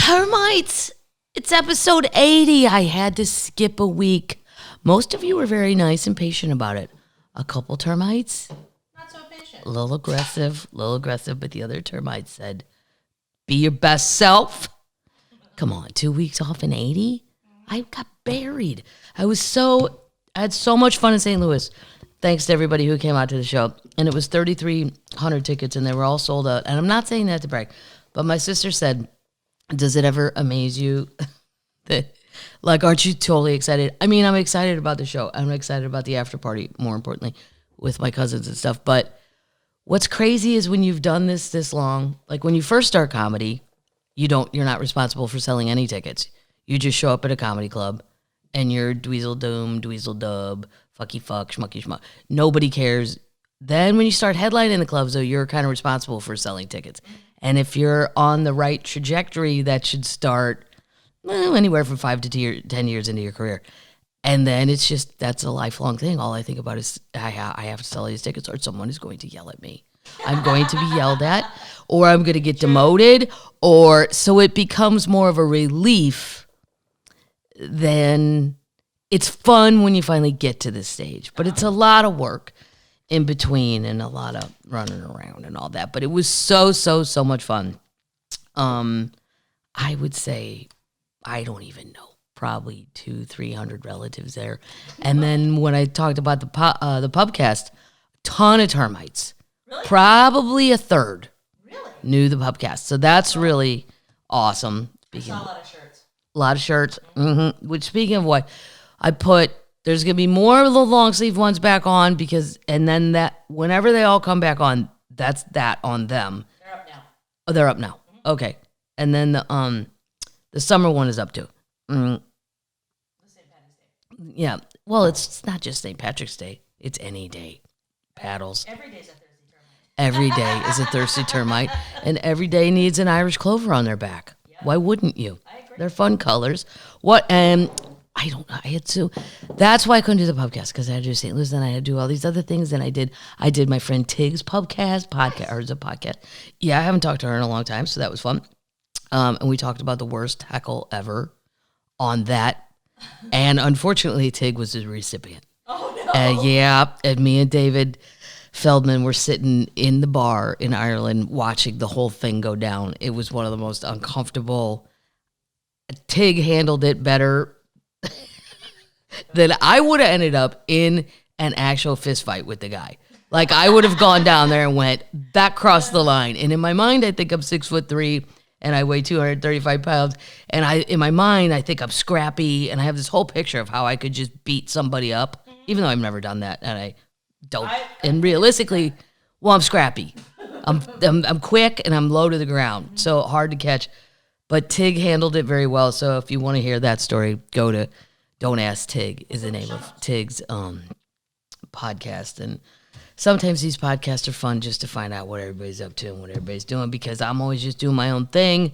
Termites. It's episode 80. I had to skip a week. Most of you were very nice and patient about it. A couple termites. Not so patient. A little aggressive, but the other termites said, be your best self. Come on, 2 weeks off in 80? I got buried. I had so much fun in St. Louis. Thanks to everybody who came out to the show. And it was 3,300 tickets, and they were all sold out. And I'm not saying that to brag, but my sister said, does it ever amaze you that, like, aren't you totally excited? I mean, I'm excited about the show. I'm excited about the after party, more importantly, with my cousins and stuff. But what's crazy is when you've done this long, like when you first start comedy, you're not responsible for selling any tickets. You just show up at a comedy club and you're dweezil doom, dweezil dub, fucky fuck, schmucky schmuck. Nobody cares. Then when you start headlining the clubs, though, you're kind of responsible for selling tickets. And if you're on the right trajectory, that should start anywhere from 5 to 10 years into your career. And then it's just, that's a lifelong thing. All I think about is I have to sell these tickets or someone is going to yell at me. I'm going to be yelled at, or I'm going to get demoted, or so it becomes more of a relief than it's fun when you finally get to this stage. But it's a lot of work in between and a lot of running around and all that. But it was so much fun. I would say, I don't even know, probably 200-300 relatives there. And then when I talked about the Pubcast, ton of termites. Really? Probably a third. Really? Knew the Pubcast. So that's really awesome. I saw a lot of shirts. A lot of shirts. Mm-hmm. Which, speaking of what, I put, there's going to be more of the long sleeve ones back on and then that, whenever they all come back on, that's that on them. They're up now. Oh, they're up now. Mm-hmm. Okay. And then the summer one is up too. St. Patty's Day. Yeah. Well, it's not just St. Patrick's Day. It's any day. Paddles. Every day's a thirsty termite. Every day is a thirsty termite, and every day needs an Irish clover on their back. Yep. Why wouldn't you? I agree. They're fun colors. What? I don't know. I had to. That's why I couldn't do the Pubcast, because I had to do St. Louis, and I had to do all these other things. And I did my friend Tig's podcast, or it's a podcast. Yeah, I haven't talked to her in a long time, so that was fun. And we talked about the worst heckle ever on that. And unfortunately, Tig was the recipient. Oh, no. Yeah, and me and David Feldman were sitting in the bar in Ireland watching the whole thing go down. It was one of the most uncomfortable. Tig handled it better than I would have ended up in an actual fist fight with the guy. Like, I would have gone down there and went, that crossed the line. And in my mind, I think I'm 6'3", and I weigh 235 pounds. And in my mind, I think I'm scrappy, and I have this whole picture of how I could just beat somebody up, even though I've never done that, and I don't. And realistically, well, I'm scrappy. I'm quick, and I'm low to the ground, so hard to catch. But Tig handled it very well. So if you want to hear that story, go to Don't Ask Tig is the name of Tig's podcast. And sometimes these podcasts are fun just to find out what everybody's up to and what everybody's doing, because I'm always just doing my own thing.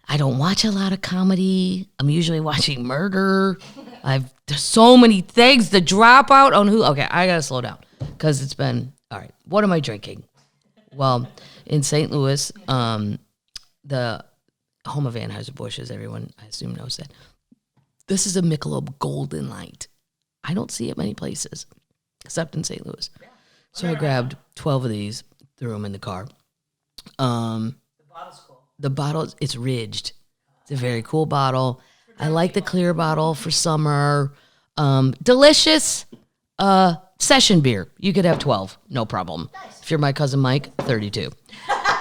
I don't watch a lot of comedy. I'm usually watching murder. There's so many things. The Dropout on who? Okay, I gotta slow down because it's been all right. What am I drinking? Well, in St. Louis, the home of Anheuser Busch, as everyone I assume knows that. This is a Michelob Golden Light. I don't see it many places except in St. Louis. Yeah. So I grabbed 12 of these, threw them in the car. The bottle's cool. The bottle, it's ridged. It's a very cool bottle. I like the clear bottle for summer. Delicious session beer. You could have 12, no problem. Nice. If you're my cousin Mike, 32.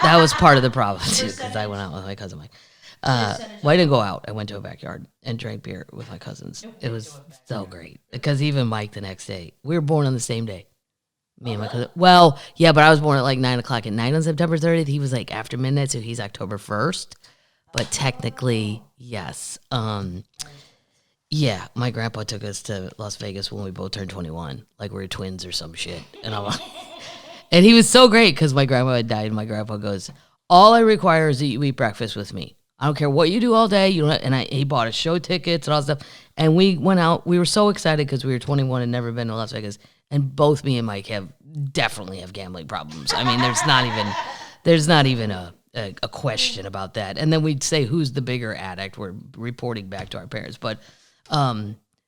That was part of the problem too, because I went out with my cousin Mike. Well, I didn't go out. I went to a backyard and drank beer with my cousins. It was so great, because even Mike the next day, we were born on the same day. Me and my cousin. Well, yeah, but I was born at like 9 o'clock at night on September 30th. He was like after midnight, so he's October 1st. But technically, yes. Yeah, my grandpa took us to Las Vegas when we both turned 21. Like we were twins or some shit. And I'm like, and he was so great because my grandma had died. And my grandpa goes, all I require is that you eat breakfast with me. I don't care what you do all day. You don't. He bought us show tickets and all that stuff. And we went out. We were so excited because we were 21 and never been to Las Vegas. And both me and Mike definitely have gambling problems. I mean, there's not even a a question about that. And then we'd say, who's the bigger addict? We're reporting back to our parents. But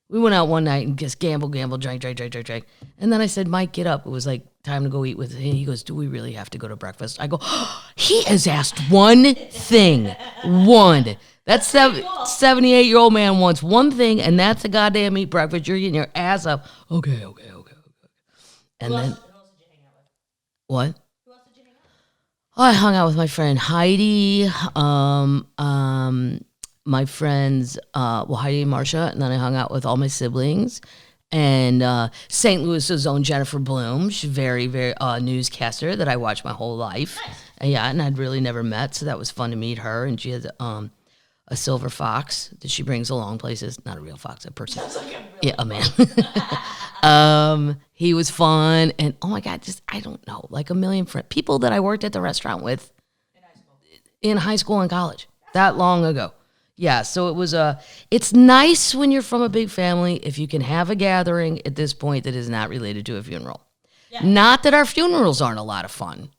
we went out one night and just gamble, drank. And then I said, Mike, get up. It was like time to go eat with him. He goes, do we really have to go to breakfast? I go, he has asked one thing. One. That 78-year-old man wants one thing, and that's a goddamn eat breakfast. You're getting your ass up. Okay. And then, Who else did you hang out with? what? Who else did you hang out with? I hung out with my friend Heidi, my friends, Heidi and Marcia, and then I hung out with all my siblings. And St. Louis's own Jennifer Bloom, she's very, very newscaster that I watched my whole life. Nice. Yeah, and I'd really never met, so that was fun to meet her. And she has a silver fox that she brings along places. Not a real fox, a person. Yeah, a man. He was fun, and oh my God, just I don't know, like a million people that I worked at the restaurant with in high school and college that long ago. Yeah, so it was it's nice when you're from a big family if you can have a gathering at this point that is not related to a funeral. Yeah. Not that our funerals aren't a lot of fun,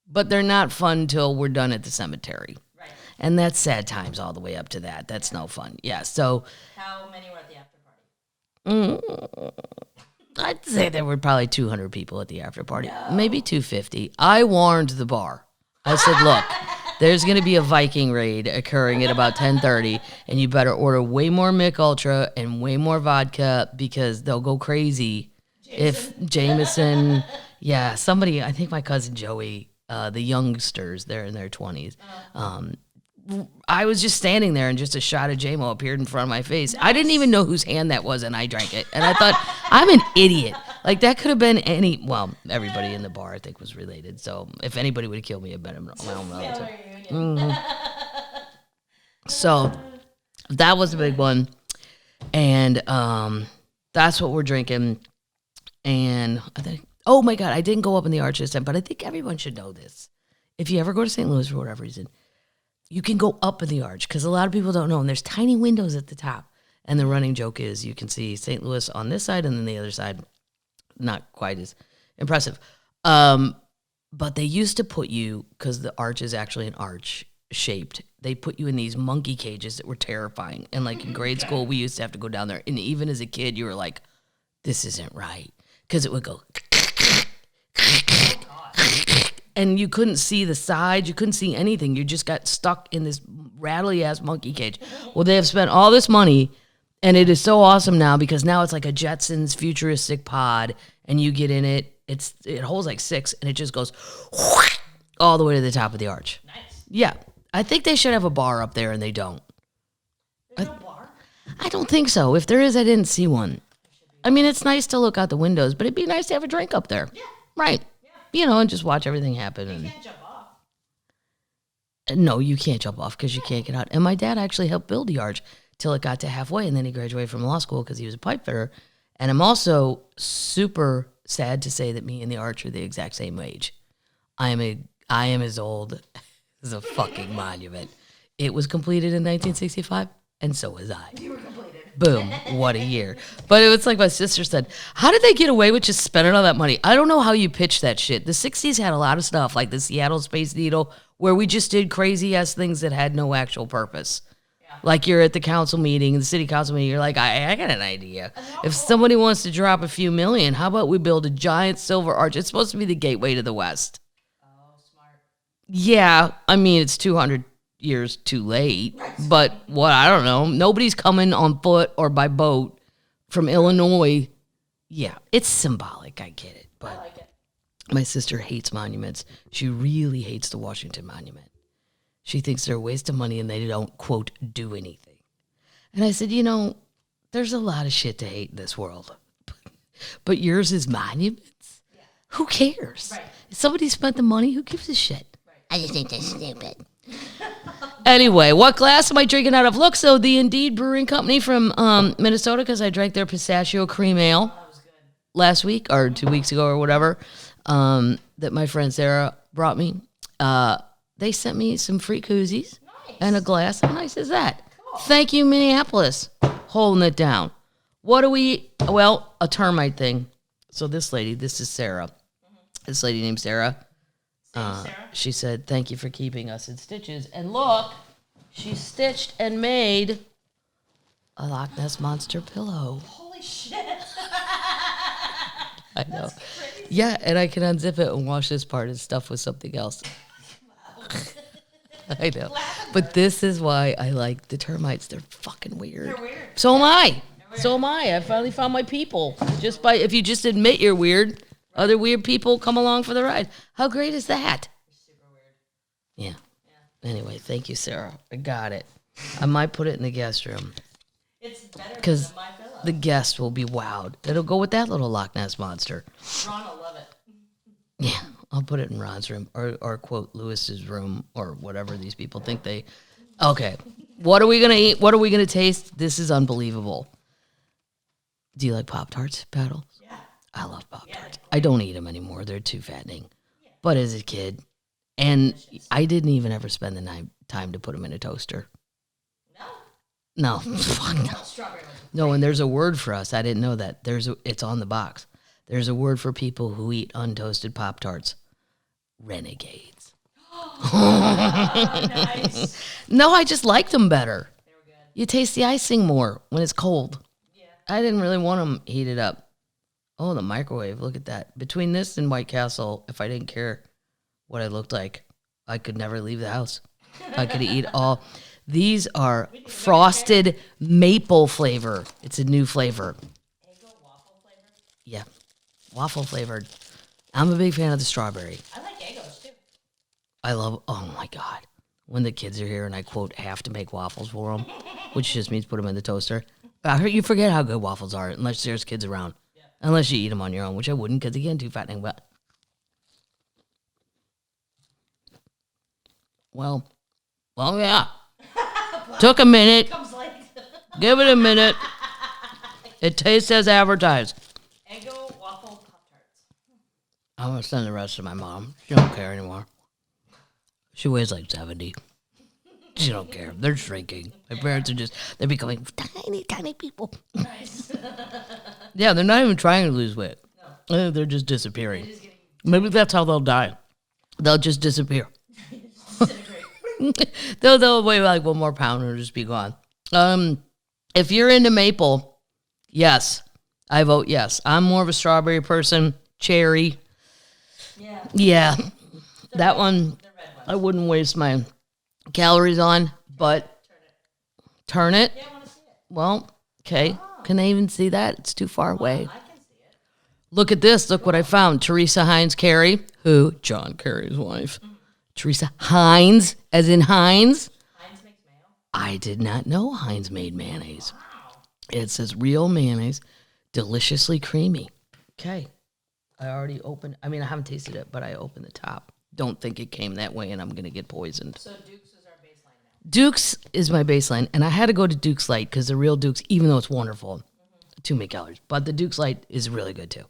but they're not fun till we're done at the cemetery. Right. And that's sad times all the way up to that. That's no fun. Yeah, so How many were at the after party? I'd say there were probably 200 people at the after party, maybe 250. I warned the bar. I said, look, there's going to be a Viking raid occurring at about 10:30, and you better order way more Mick Ultra and way more vodka because they'll go crazy if Jameson, yeah, somebody, I think my cousin Joey, the youngsters, they're in their 20s. I was just standing there and just a shot of JMO appeared in front of my face. Nice. I didn't even know whose hand that was, and I drank it. And I thought, I'm an idiot. Like, that could have been everybody in the bar, I think, was related. So if anybody would have killed me, it'd been my own relative. So that was a big one. And that's what we're drinking. And I think, oh my God, I didn't go up in the Arch this time, but I think everyone should know this. If you ever go to St. Louis for whatever reason, you can go up in the Arch because a lot of people don't know. And there's tiny windows at the top. And the running joke is you can see St. Louis on this side and then the other side, not quite as impressive. But they used to put you, because the Arch is actually an arch shaped, they put you in these monkey cages that were terrifying. And like in grade school, we used to have to go down there. And even as a kid, you were like, this isn't right. Because it would go... And you couldn't see the sides. You couldn't see anything. You just got stuck in this rattly-ass monkey cage. Well, they have spent all this money, and it is so awesome now because now it's like a Jetsons futuristic pod, and you get in it. It holds like 6, and it just goes all the way to the top of the Arch. Nice. Yeah. I think they should have a bar up there, and they don't. There's no bar? I don't think so. If there is, I didn't see one. I mean, it's nice to look out the windows, but it'd be nice to have a drink up there. Yeah. Right. You know, and just watch everything happen. You And can't jump off. no, you can't jump off because you can't get out. And my dad actually helped build the Arch till it got to halfway, and then he graduated from law school because he was a pipe fitter. And I'm also super sad to say that me and the Arch are the exact same age. I am as old as a fucking monument. It was completed in 1965, and so was I. You were completed. Boom, what a year. But it was like my sister said, how did they get away with just spending all that money? I don't know how you pitch that shit. The 60s had a lot of stuff, like the Seattle Space Needle, where we just did crazy-ass things that had no actual purpose. Yeah. Like you're at the council meeting, the city council meeting, you're like, I got an idea. If somebody wants to drop a few million, how about we build a giant silver arch? It's supposed to be the gateway to the West. Oh, smart. Yeah, I mean, it's 200 years too late, but what, I don't know. Nobody's coming on foot or by boat from Illinois. Yeah, it's symbolic. I get it. But I like it. my sister hates monuments. She really hates the Washington Monument. She thinks they're a waste of money and they don't, quote, do anything. And I said, you know, there's a lot of shit to hate in this world. But yours is monuments? Yeah. Who cares? Right. If somebody spent the money, who gives a shit? Right. I just think that's stupid. Anyway, what glass am I drinking out of? Look, so the Indeed Brewing Company from Minnesota, because I drank their pistachio cream ale That was good. last week or 2 weeks ago or whatever, that my friend Sarah brought me. They sent me some free koozies and a glass. How nice is that? Cool. Thank you, Minneapolis, holding it down. What do we, well, a termite thing. So this lady, this is Sarah. This lady named Sarah Thanks, Sarah. She said, thank you for keeping us in stitches. And look, she stitched and made a Loch Ness Monster pillow. Holy shit. I know. That's crazy. Yeah, and I can unzip it and wash this part and stuff with something else. Wow. I know. But this is why I like the termites. They're fucking weird. They're weird. So am I. weird. So am I. I finally found my people. Just by, if you just admit you're weird, other weird people come along for the ride. How great is that? Super weird. Yeah. Anyway, thank you, Sarah. I got it. I might put it in the guest room. It's better Because than my pillow. the guest will be wowed. It'll go with that little Loch Ness Monster. Ron will love it. Yeah, I'll put it in Ron's room or quote Lewis's room or whatever these people think they. Okay, what are we gonna eat? What are we gonna taste? This is unbelievable. Do you like Pop-Tarts, Paddle? Yeah. I love Pop-Tarts. I don't eat them anymore. They're too fattening. But as a kid, and I didn't even ever spend the time to put them in a toaster. No. No, fuck no. Strawberry ones. No, and there's a word for us. I didn't know that. It's on the box. There's a word for people who eat untoasted Pop-Tarts. Renegades. Nice. No, I just liked them better. They were good. You taste the icing more when it's cold. Yeah. I didn't really want them heated up. Oh, the microwave. Look at that. Between this and White Castle, if I didn't care what I looked like, I could never leave the house. I could eat all. These are frosted maple flavor. It's a new flavor. Eggo waffle flavor. Yeah, waffle flavored. I'm a big fan of the strawberry. I like Eggos too. I love, oh my God. When the kids are here and I, quote, have to make waffles for them, which just means put them in the toaster. I heard you forget how good waffles are unless there's kids around. Yeah. Unless you eat them on your own, which I wouldn't because, again, too fattening. But, well, yeah. Took a minute. Comes like Give it a minute. It tastes as advertised. Eggo waffle Pop-Tarts. I'm going to send the rest to my mom. She don't care anymore. She weighs like 70. She don't care. They're shrinking. My parents are just, they're becoming tiny, tiny people. Nice. Yeah, they're not even trying to lose weight. No. They're just disappearing. Just getting Maybe that's how they'll die. They'll just disappear. disintegrate. They'll weigh like 1 more pound and just be gone. If you're into maple, yes. I vote yes. I'm more of a strawberry person. Cherry. Yeah. Yeah. That one, The red ones. I wouldn't waste my calories on, but turn it. Yeah, I want to see it. Well, okay. Can I even see that? It's too far away. I can see it. Look at this. Look what I found. Teresa Heinz Carey, who? John Kerry's wife. Teresa Heinz, as in Heinz. Heinz makes mayo. I did not know Heinz made mayonnaise. Wow. It says real mayonnaise, deliciously creamy. Okay. I already opened, I haven't tasted it, but I opened the top. Don't think it came that way and I'm going to get poisoned. So Duke's is our baseline now. Duke's is my baseline, and I had to go to Duke's Light because the real Duke's, even though it's wonderful, too many calories, but the Duke's Light is really good too.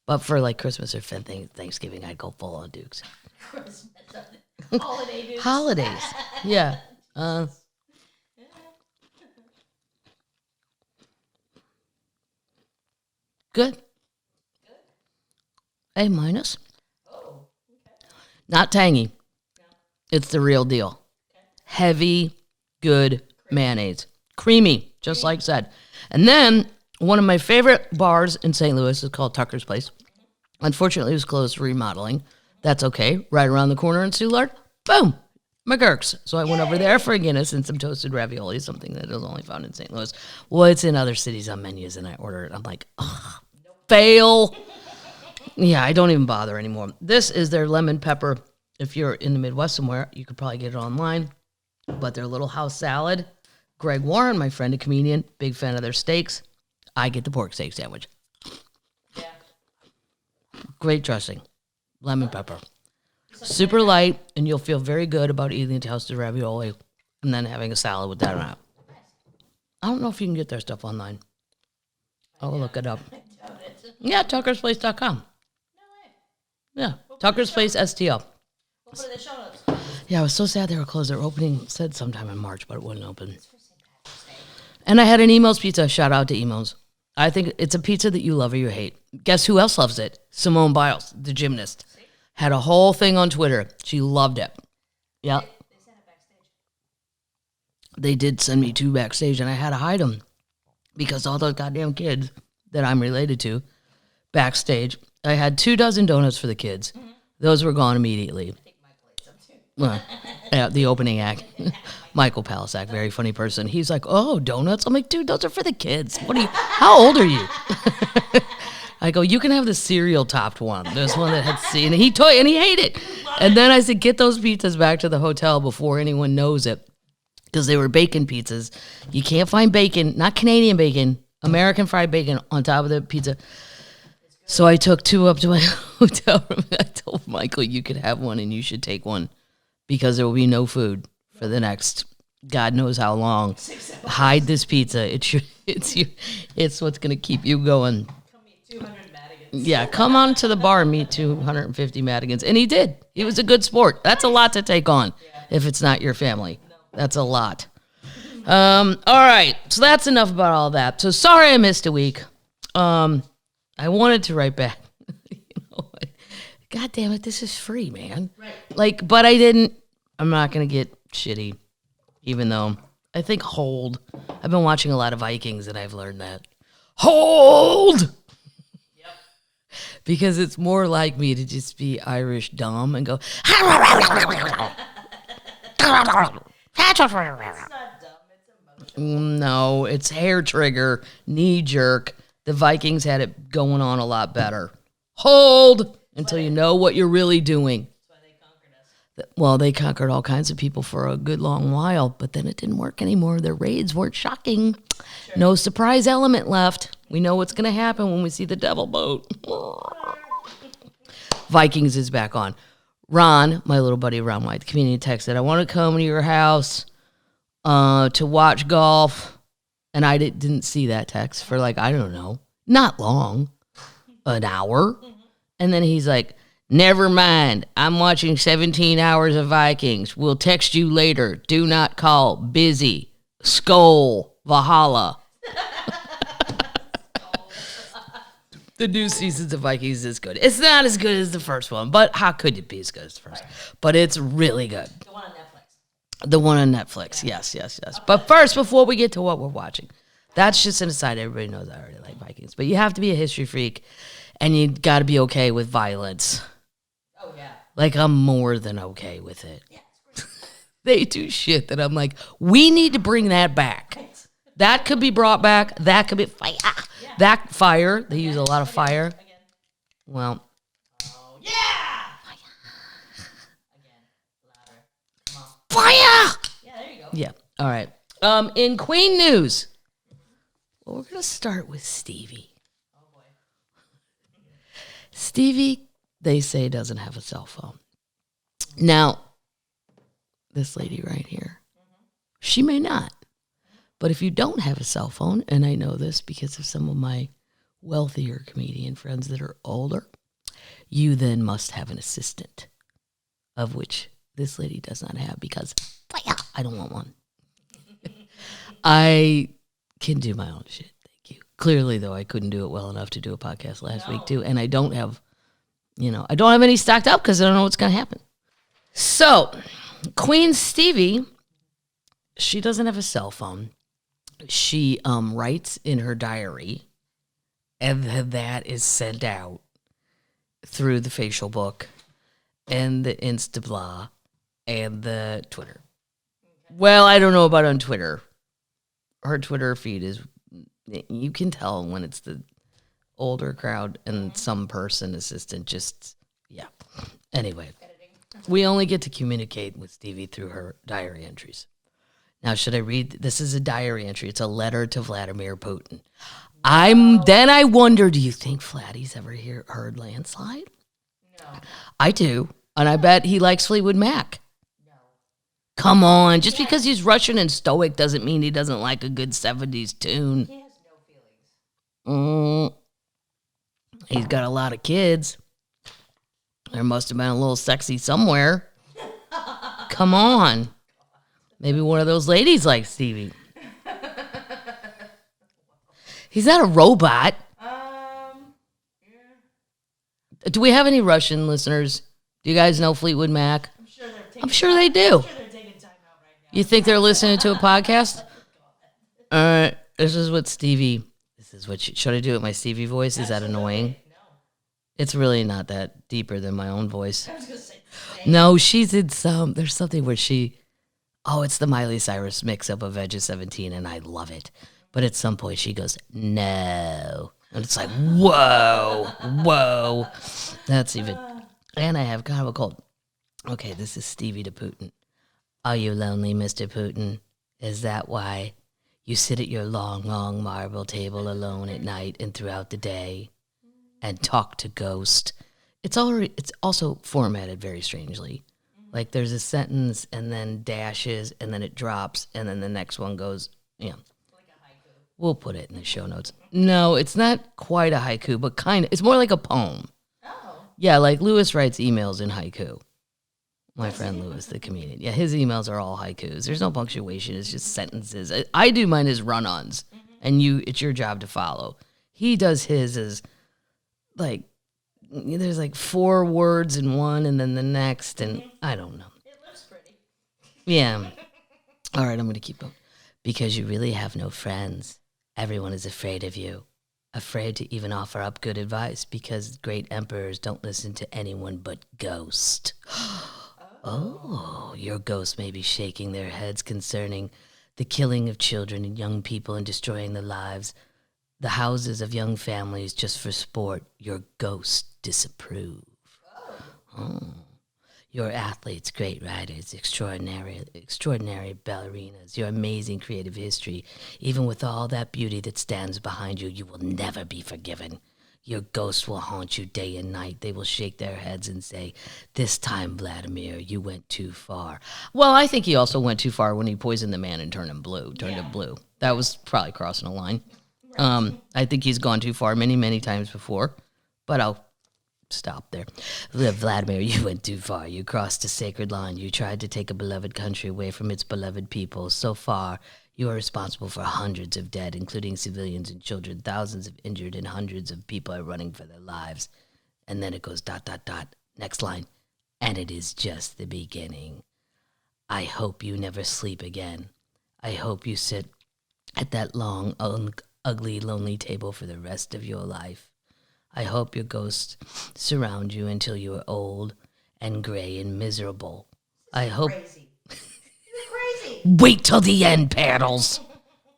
But for like Christmas or Thanksgiving, I'd go full on Duke's. Christmas. Holiday Dukes. Holidays, yeah. Good. A minus. Oh, okay. Not tangy. No. It's the real deal. Heavy, good mayonnaise. Creamy, just like said. And then one of my favorite bars in St. Louis is called Tucker's Place. Unfortunately, it was closed for remodeling. That's okay. Right around the corner in Soulard, boom, McGurk's. So I went over there for a Guinness and some toasted ravioli, something that is only found in St. Louis. Well, it's in other cities on menus, and I order it. I'm like, ugh, fail. Yeah, I don't even bother anymore. This is their lemon pepper. If you're in the Midwest somewhere, you could probably get it online. But their little house salad. Greg Warren, my friend, a comedian, big fan of their steaks. I get the pork steak sandwich. Yeah. Great dressing. Lemon pepper. Super light, and you'll feel very good about eating the toasted ravioli and then having a salad with that on it. I don't know if you can get their stuff online. I'll look it up. I doubt it. Yeah, tuckersplace.com. No way. Yeah, Tucker's Place STL. We'll put it in the show notes. Yeah, I was so sad they were closed. Their opening said sometime in March, but it wouldn't open. It's for St. Patrick's Day. And I had an Emos pizza. Shout out to Emos. I think it's a pizza that you love or you hate. Guess who else loves it? Simone Biles, the gymnast. Had a whole thing on Twitter. She loved it. Yep. They sent it backstage. They did send me 2 backstage, and I had to hide them because all those goddamn kids that I'm related to backstage. I had 2 dozen donuts for the kids. Mm-hmm. Those were gone immediately. I think Michael ate some too. Yeah, the opening act. Michael Palisak, very funny person. He's like, "Oh, donuts." I'm like, "Dude, those are for the kids. How old are you?" I go, "You can have the cereal topped one." There's one that had C, and he hated it. And then I said, "Get those pizzas back to the hotel before anyone knows it," because they were bacon pizzas. You can't find bacon, not Canadian bacon, American fried bacon on top of the pizza. So I took 2 up to my hotel room. I told Michael, "You could have one, and you should take one, because there will be no food for the next God knows how long. Hide this pizza. It's what's going to keep you going." Come eat 200 Madigans. Yeah, come on to the bar and meet 250 Madigans. And he did. He was a good sport. That's a lot to take on if it's not your family. No. That's a lot. All right. So that's enough about all that. So sorry I missed a week. I wanted to write back. God damn it, this is free, man. Right. But I didn't. I'm not going to get shitty, even though I think hold. I've been watching a lot of Vikings, and I've learned that. Hold! Yep. Because it's more like me to just be Irish dumb and go. It's not dumb, it's emotional. No, it's hair trigger, knee jerk. The Vikings had it going on a lot better. Hold until you know what you're really doing. That's why they conquered us. Well, they conquered all kinds of people for a good long while, but then it didn't work anymore. Their raids weren't shocking. Sure. No surprise element left. We know what's going to happen when we see the devil boat. Vikings is back on. Ron, my little buddy Ron White, the comedian, texted, "I want to come to your house to watch golf." And I didn't see that text for I don't know, not long, an hour. And then he's like, "Never mind. I'm watching 17 hours of Vikings. We'll text you later. Do not call. Busy. Skol. Valhalla." The new seasons of Vikings is good. It's not as good as the first one, but how could it be as good as the first? Right. But it's really good. The one on Netflix. The one on Netflix. Yes. But first, before we get to what we're watching, that's just an aside. Everybody knows I already like Vikings. But you have to be a history freak, and you got to be okay with violence. Oh, yeah. I'm more than okay with it. Yeah, it's great. They do shit that I'm like, we need to bring that back. Right. That could be brought back. That could be fire. Yeah. That fire. They use a lot of fire. Again. Well. Oh, yeah. Again. Louder. Come on. Fire. Yeah, there you go. Yeah. All right. In Queen news, well, we're going to start with Stevie. Oh, boy. Stevie, they say, doesn't have a cell phone. Now, this lady right here, she may not. But if you don't have a cell phone, and I know this because of some of my wealthier comedian friends that are older, you then must have an assistant, of which this lady does not have because I don't want one. I can do my own shit. Thank you. Clearly, though, I couldn't do it well enough to do a podcast last week, too. And I don't have, I don't have any stocked up because I don't know what's going to happen. So, Queen Stevie, she doesn't have a cell phone. She writes in her diary, and then that is sent out through the facial book and the Insta blah and the Twitter. Well, I don't know about on Twitter. Her Twitter feed is, you can tell when it's the older crowd and some person assistant just, yeah. Anyway, we only get to communicate with Stevie through her diary entries. Now, should I read? This is a diary entry. It's a letter to Vladimir Putin. Then I wonder, do you think Vladdy's ever heard Landslide? No. I do. And I bet he likes Fleetwood Mac. No. Come on. Just because he's Russian and stoic doesn't mean he doesn't like a good 70s tune. He has no feelings. He's got a lot of kids. There must have been a little sexy somewhere. Come on. Maybe one of those ladies like Stevie. He's not a robot. Yeah. Do we have any Russian listeners? Do you guys know Fleetwood Mac? I'm sure they do. I'm sure they're taking time out right now. You think they're listening to a podcast? All right. This is what should I do it with my Stevie voice? Is that annoying? No. It's really not that deeper than my own voice. I was going to say. No, she's in there's something where it's the Miley Cyrus mix-up of Edge of 17, and I love it. But at some point she goes, no. And it's like, whoa. That's even, and I have kind of a cold. Okay, this is Stevie to Putin. Are you lonely, Mr. Putin? Is that why you sit at your long, long marble table alone at night and throughout the day and talk to ghost? It's also formatted very strangely. Like there's a sentence and then dashes and then it drops and then the next one goes, Like a haiku. We'll put it in the show notes. No, it's not quite a haiku, but kind of. It's more like a poem. Oh. Yeah, like Lewis writes emails in haiku. My friend Lewis, the comedian. Yeah, his emails are all haikus. There's no punctuation. It's just sentences. I do mine as run-ons, and it's your job to follow. He does his as, like, there's like 4 words in one and then the next, and I don't know. It looks pretty. Yeah. All right, I'm going to keep going. Because you really have no friends. Everyone is afraid of you. Afraid to even offer up good advice because great emperors don't listen to anyone but ghost. Oh, your ghosts may be shaking their heads concerning the killing of children and young people and destroying the houses of young families just for sport. Your ghosts disapprove. Oh. Your athletes, great riders, extraordinary ballerinas, your amazing creative history, even with all that beauty that stands behind you, you will never be forgiven. Your ghosts will haunt you day and night. They will shake their heads and say, this time, Vladimir, you went too far. Well, I think he also went too far when he poisoned the man and turned him blue. That was probably crossing a line. Right. I think he's gone too far many, many times before, but I'll stop there. Vladimir, you went too far. You crossed a sacred line. You tried to take a beloved country away from its beloved people. So far, you are responsible for hundreds of dead, including civilians and children, thousands of injured, and hundreds of people are running for their lives. And then it goes ... Next line. And it is just the beginning. I hope you never sleep again. I hope you sit at that long, ugly, lonely table for the rest of your life. I hope your ghosts surround you until you are old and gray and miserable. I hope... Crazy. Crazy. Wait till the end, Paddles.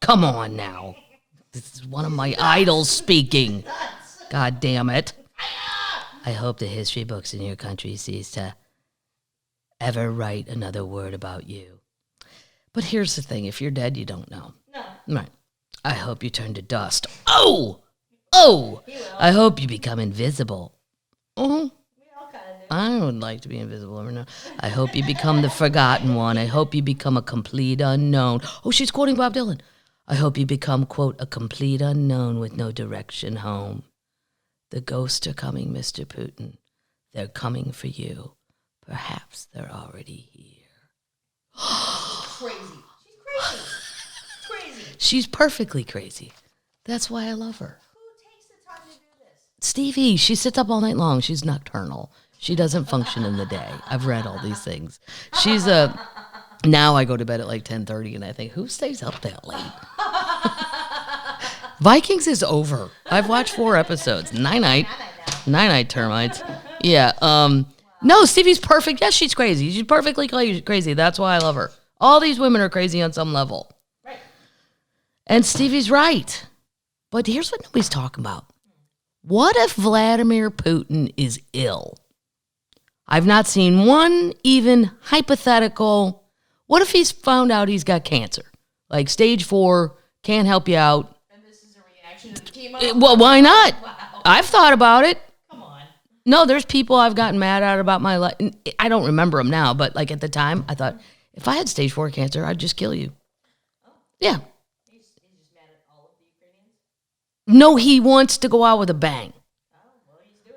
Come on now. This is one of my idols speaking. God damn it. I hope the history books in your country cease to ever write another word about you. But here's the thing. If you're dead, you don't know. No. Right. I hope you turn to dust. Oh! I hope you become invisible. Oh. I would like to be invisible every now. I hope you become the forgotten one. I hope you become a complete unknown. Oh, she's quoting Bob Dylan. I hope you become, quote, a complete unknown with no direction home. The ghosts are coming, Mr. Putin. They're coming for you. Perhaps they're already here. Crazy. She's crazy. She's perfectly crazy. That's why I love her. Who takes the time to do this? Stevie, she sits up all night long. She's nocturnal. She doesn't function in the day. I've read all these things. She's now I go to bed at like 10:30 and I think, who stays up that late? Vikings is over. I've watched 4 episodes. Night-night. Night-night, termites. Yeah. No, Stevie's perfect. Yes, she's crazy. She's perfectly crazy. That's why I love her. All these women are crazy on some level. Right. And Stevie's right. But here's what nobody's talking about. What if Vladimir Putin is ill? I've not seen one even hypothetical. What if he's found out he's got cancer? Like stage 4, can't help you out. And this is a reaction to the chemo? Well, why not? Wow. I've thought about it. Come on. No, there's people I've gotten mad at about my life. I don't remember them now, but like at the time, I thought, if I had stage 4 cancer, I'd just kill you. Oh. Yeah. He's just mad at all of the Ukrainians? No, he wants to go out with a bang.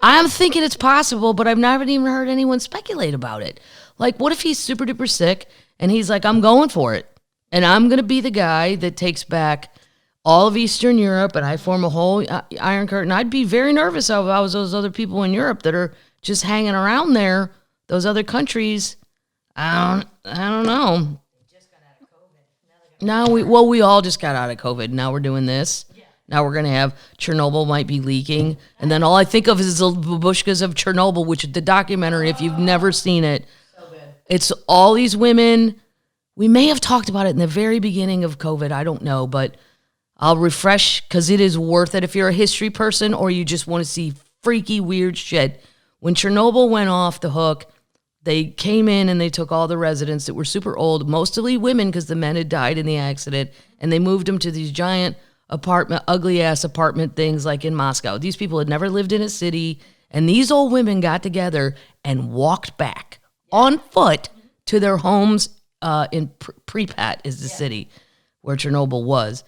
I'm It. thinking it's possible, but I've never even heard anyone speculate about it. Like, what if he's super duper sick and he's like, I'm going for it. And I'm going to be the guy that takes back all of Eastern Europe and I form a whole Iron Curtain. I'd be very nervous if I was those other people in Europe that are just hanging around there Those other countries, I don't know. They just got out of COVID. Now they got We all just got out of COVID. Now we're doing this. Yeah. Now we're going to have Chernobyl might be leaking. And then all I think of is the babushkas of Chernobyl, which is the documentary, if you've never seen it. so good. It's all these women. We may have talked about it in the very beginning of COVID. I don't know, but I'll refresh because it is worth it if you're a history person or you just want to see freaky, weird shit. When Chernobyl went off the hook, they came in and they took all the residents that were super old, mostly women because the men had died in the accident, and they moved them to these giant ugly-ass apartment things like in Moscow. These people had never lived in a city, and these old women got together and walked back on foot to their homes in Pripyat is the city where Chernobyl was,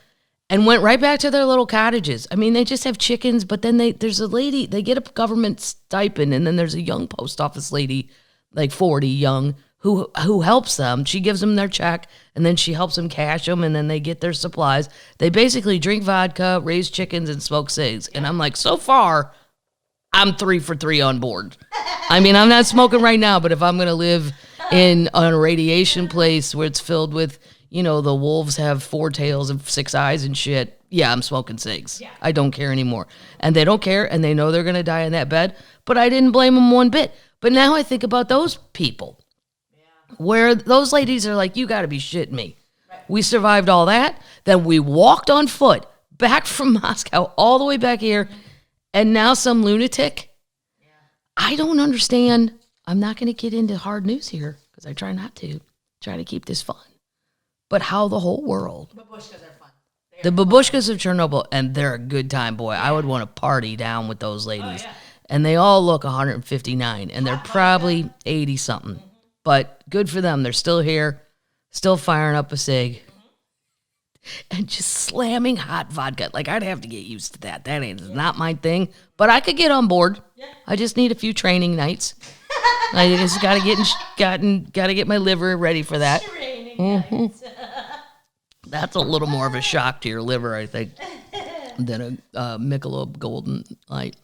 and went right back to their little cottages. I mean, they just have chickens, but then there's a lady, they get a government stipend, and then there's a young post office lady, like 40, young, who helps them. She gives them their check, and then she helps them cash them, and then they get their supplies. They basically drink vodka, raise chickens, and smoke cigs. And I'm like, so far, I'm 3 for 3 on board. I mean, I'm not smoking right now, but if I'm going to live in a radiation place where it's filled with, the wolves have 4 tails and 6 eyes and shit, yeah, I'm smoking cigs. Yeah. I don't care anymore. And they don't care, and they know they're going to die in that bed, but I didn't blame them one bit. But now I think about those people where those ladies are like, you got to be shitting me. Right. We survived all that. Then we walked on foot back from Moscow all the way back here. And now some lunatic. Yeah. I don't understand. I'm not going to get into hard news here because I try not to. Try to keep this fun. But how the whole world. Babushkas are fun. The babushkas of Chernobyl, and they're a good time, boy. I would want to party down with those ladies. Oh, yeah. And they all look 159, and they're probably 80-something. But good for them. They're still here, still firing up a cig, and just slamming hot vodka. Like, I'd have to get used to that. That is not my thing, but I could get on board. Yeah. I just need a few training nights. I just got to get my liver ready for that. Training nights. That's a little more of a shock to your liver, I think, than a Michelob Golden Light.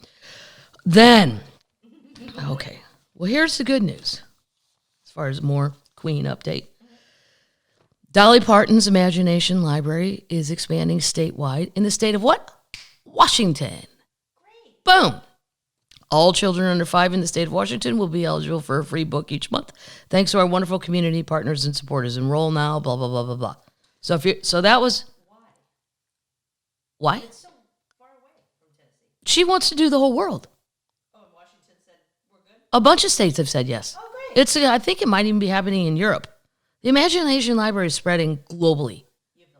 Then, okay. Well, here's the good news. As far as more Queen update. Dolly Parton's Imagination Library is expanding statewide in the state of what? Washington. Great. Boom. All children under 5 in the state of Washington will be eligible for a free book each month. Thanks to our wonderful community partners and supporters. Enroll now, blah, blah, blah, blah, blah. So that was... Why? It's so far away from Tennessee. She wants to do the whole world. Oh, and Washington said we're good? A bunch of states have said yes. Oh, great. I think it might even be happening in Europe. The Imagination Library is spreading globally. You have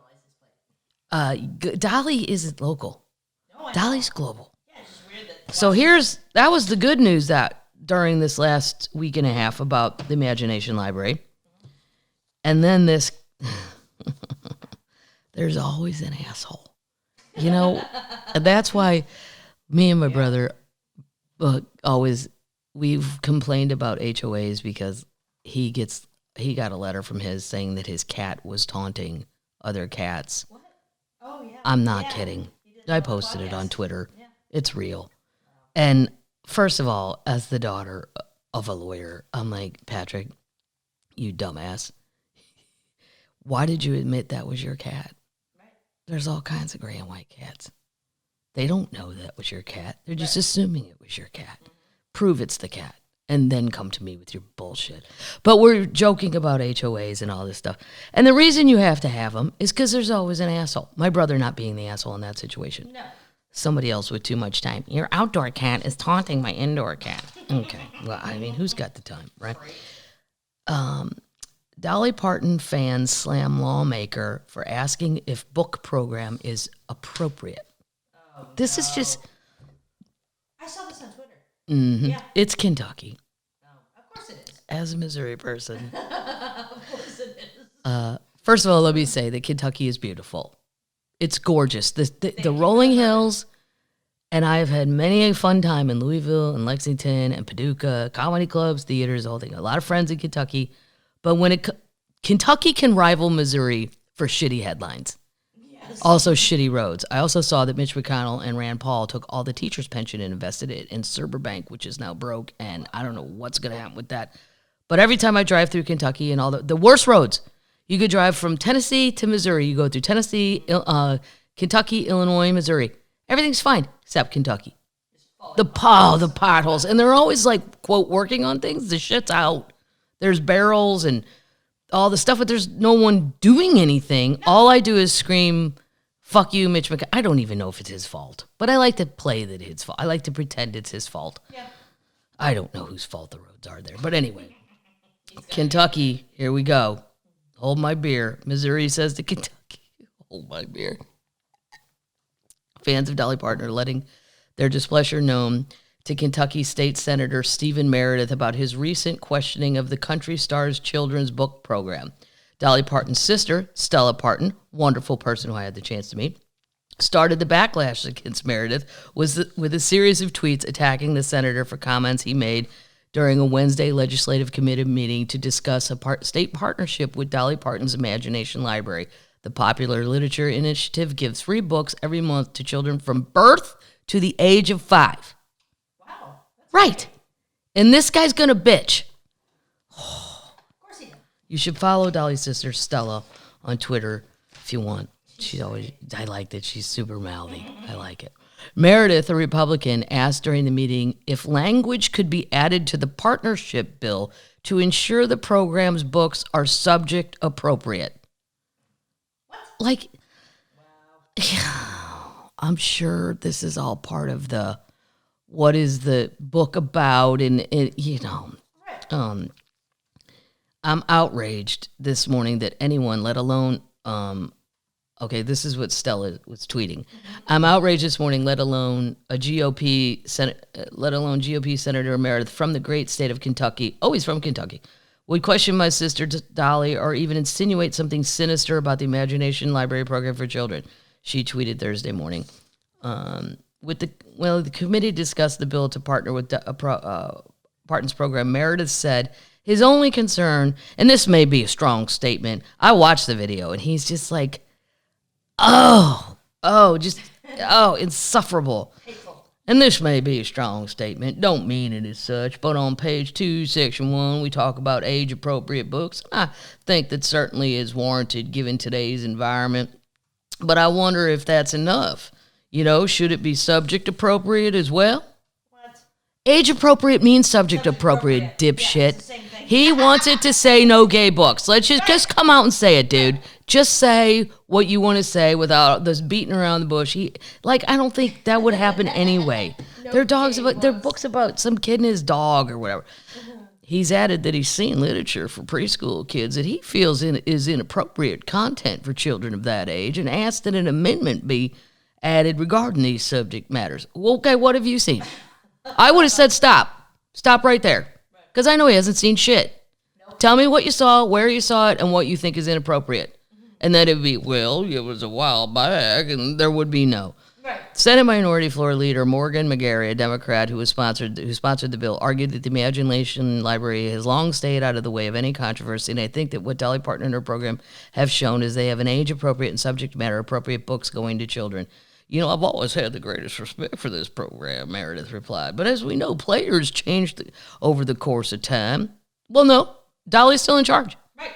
the license plate. Dolly isn't local. No, I Dolly's know. global. Yeah, it's just weird that... So that was the good news that during this last week and a half about the Imagination Library. And then this, there's always an asshole. And that's why me and my brother we've complained about HOAs because he got a letter from his saying that his cat was taunting other cats. What? Oh, yeah. I'm not Yeah. kidding. He did I on the posted it on podcast. Twitter. Yeah. It's real. And first of all, as the daughter of a lawyer, I'm like, Patrick, you dumbass. Why did you admit that was your cat? Right. There's all kinds of gray and white cats. They don't know that was your cat. They're just assuming it was your cat. Prove it's the cat. And then come to me with your bullshit. But we're joking about HOAs and all this stuff. And the reason you have to have them is because there's always an asshole. My brother not being the asshole in that situation. No. Somebody else with too much time. Your outdoor cat is taunting my indoor cat. Okay. Well, I mean, who's got the time, right? Dolly Parton fans slam lawmaker for asking if book program is appropriate. Oh, This is just, I saw this on Twitter. yeah. It's Kentucky. Oh, of course it is. As a Missouri person. Of course it is. First of all, let me say that Kentucky is beautiful. It's gorgeous. The rolling hills, and I've had many a fun time in Louisville and Lexington and Paducah, comedy clubs, theaters, the whole thing. A lot of friends in Kentucky. But when Kentucky can rival Missouri for shitty headlines. Yeah. Also, shitty roads. I also saw that Mitch McConnell and Rand Paul took all the teachers' pension and invested it in Cyberbank, which is now broke, and I don't know what's going to happen with that. But every time I drive through Kentucky and all the worst roads, you could drive from Tennessee to Missouri. You go through Tennessee, Kentucky, Illinois, Missouri. Everything's fine except Kentucky. The potholes. And they're always like, quote, working on things. The shit's out. There's barrels and all the stuff, but there's no one doing anything. No. All I do is scream, fuck you, Mitch McConnell. I don't even know if it's his fault, but I like to play that it's fault. I like to pretend it's his fault. Yeah. I don't know whose fault the roads are there. But anyway, Kentucky, here we go. Hold my beer. Missouri says to Kentucky, hold my beer. Fans of Dolly Parton are letting their displeasure known to Kentucky State Senator Stephen Meredith about his recent questioning of the country star's children's book program. Dolly Parton's sister, Stella Parton, wonderful person who I had the chance to meet, started the backlash against Meredith with a series of tweets attacking the senator for comments he made during a Wednesday legislative committee meeting to discuss a state partnership with Dolly Parton's Imagination Library. The popular literature initiative gives free books every month to children from birth to the age of 5. Right. And this guy's going to bitch. Of course he does. You should follow Dolly's sister, Stella, on Twitter if you want. I like that. She's super mouthy. I like it. Meredith, a Republican, asked during the meeting if language could be added to the partnership bill to ensure the program's books are subject appropriate. What? Like, wow. I'm sure this is all part of the what is the book about, and you know, I'm outraged this morning that anyone, let alone, okay, this is what Stella was tweeting. I'm outraged this morning, let alone GOP Senator Meredith from the great state of Kentucky. Oh, he's from Kentucky. Would question my sister Dolly or even insinuate something sinister about the Imagination Library program for children. She tweeted Thursday morning. The committee discussed the bill to partner with Parton's program. Meredith said his only concern, and this may be a strong statement, I watched the video, and he's just like, insufferable. Hateful. And this may be a strong statement, don't mean it as such, but on page 2, section 1, we talk about age-appropriate books. I think that certainly is warranted given today's environment, but I wonder if that's enough. You know, should it be subject appropriate as well? What? Age appropriate means subject appropriate, dipshit. Yeah, it's the same thing. He wants it to say no gay books. Let's just come out and say it, dude. Just say what you want to say without this beating around the bush. I don't think that would happen anyway. They're books about some kid and his dog or whatever. He's added that he's seen literature for preschool kids that he feels is inappropriate content for children of that age, and asked that an amendment be added regarding these subject matters. Okay, what have you seen? I would have said stop. Stop right there. Because I know he hasn't seen shit. Nope. Tell me what you saw, where you saw it, and what you think is inappropriate. And then it would be, well, it was a while back, and there would be no. Right. Senate Minority Floor Leader Morgan McGarry, a Democrat who sponsored the bill, argued that the Imagination Library has long stayed out of the way of any controversy, and I think that what Dolly Parton and her program have shown is they have an age-appropriate and subject matter-appropriate books going to children. You know, I've always had the greatest respect for this program, Meredith replied. But as we know, players changed over the course of time. Well, no, Dolly's still in charge. Right.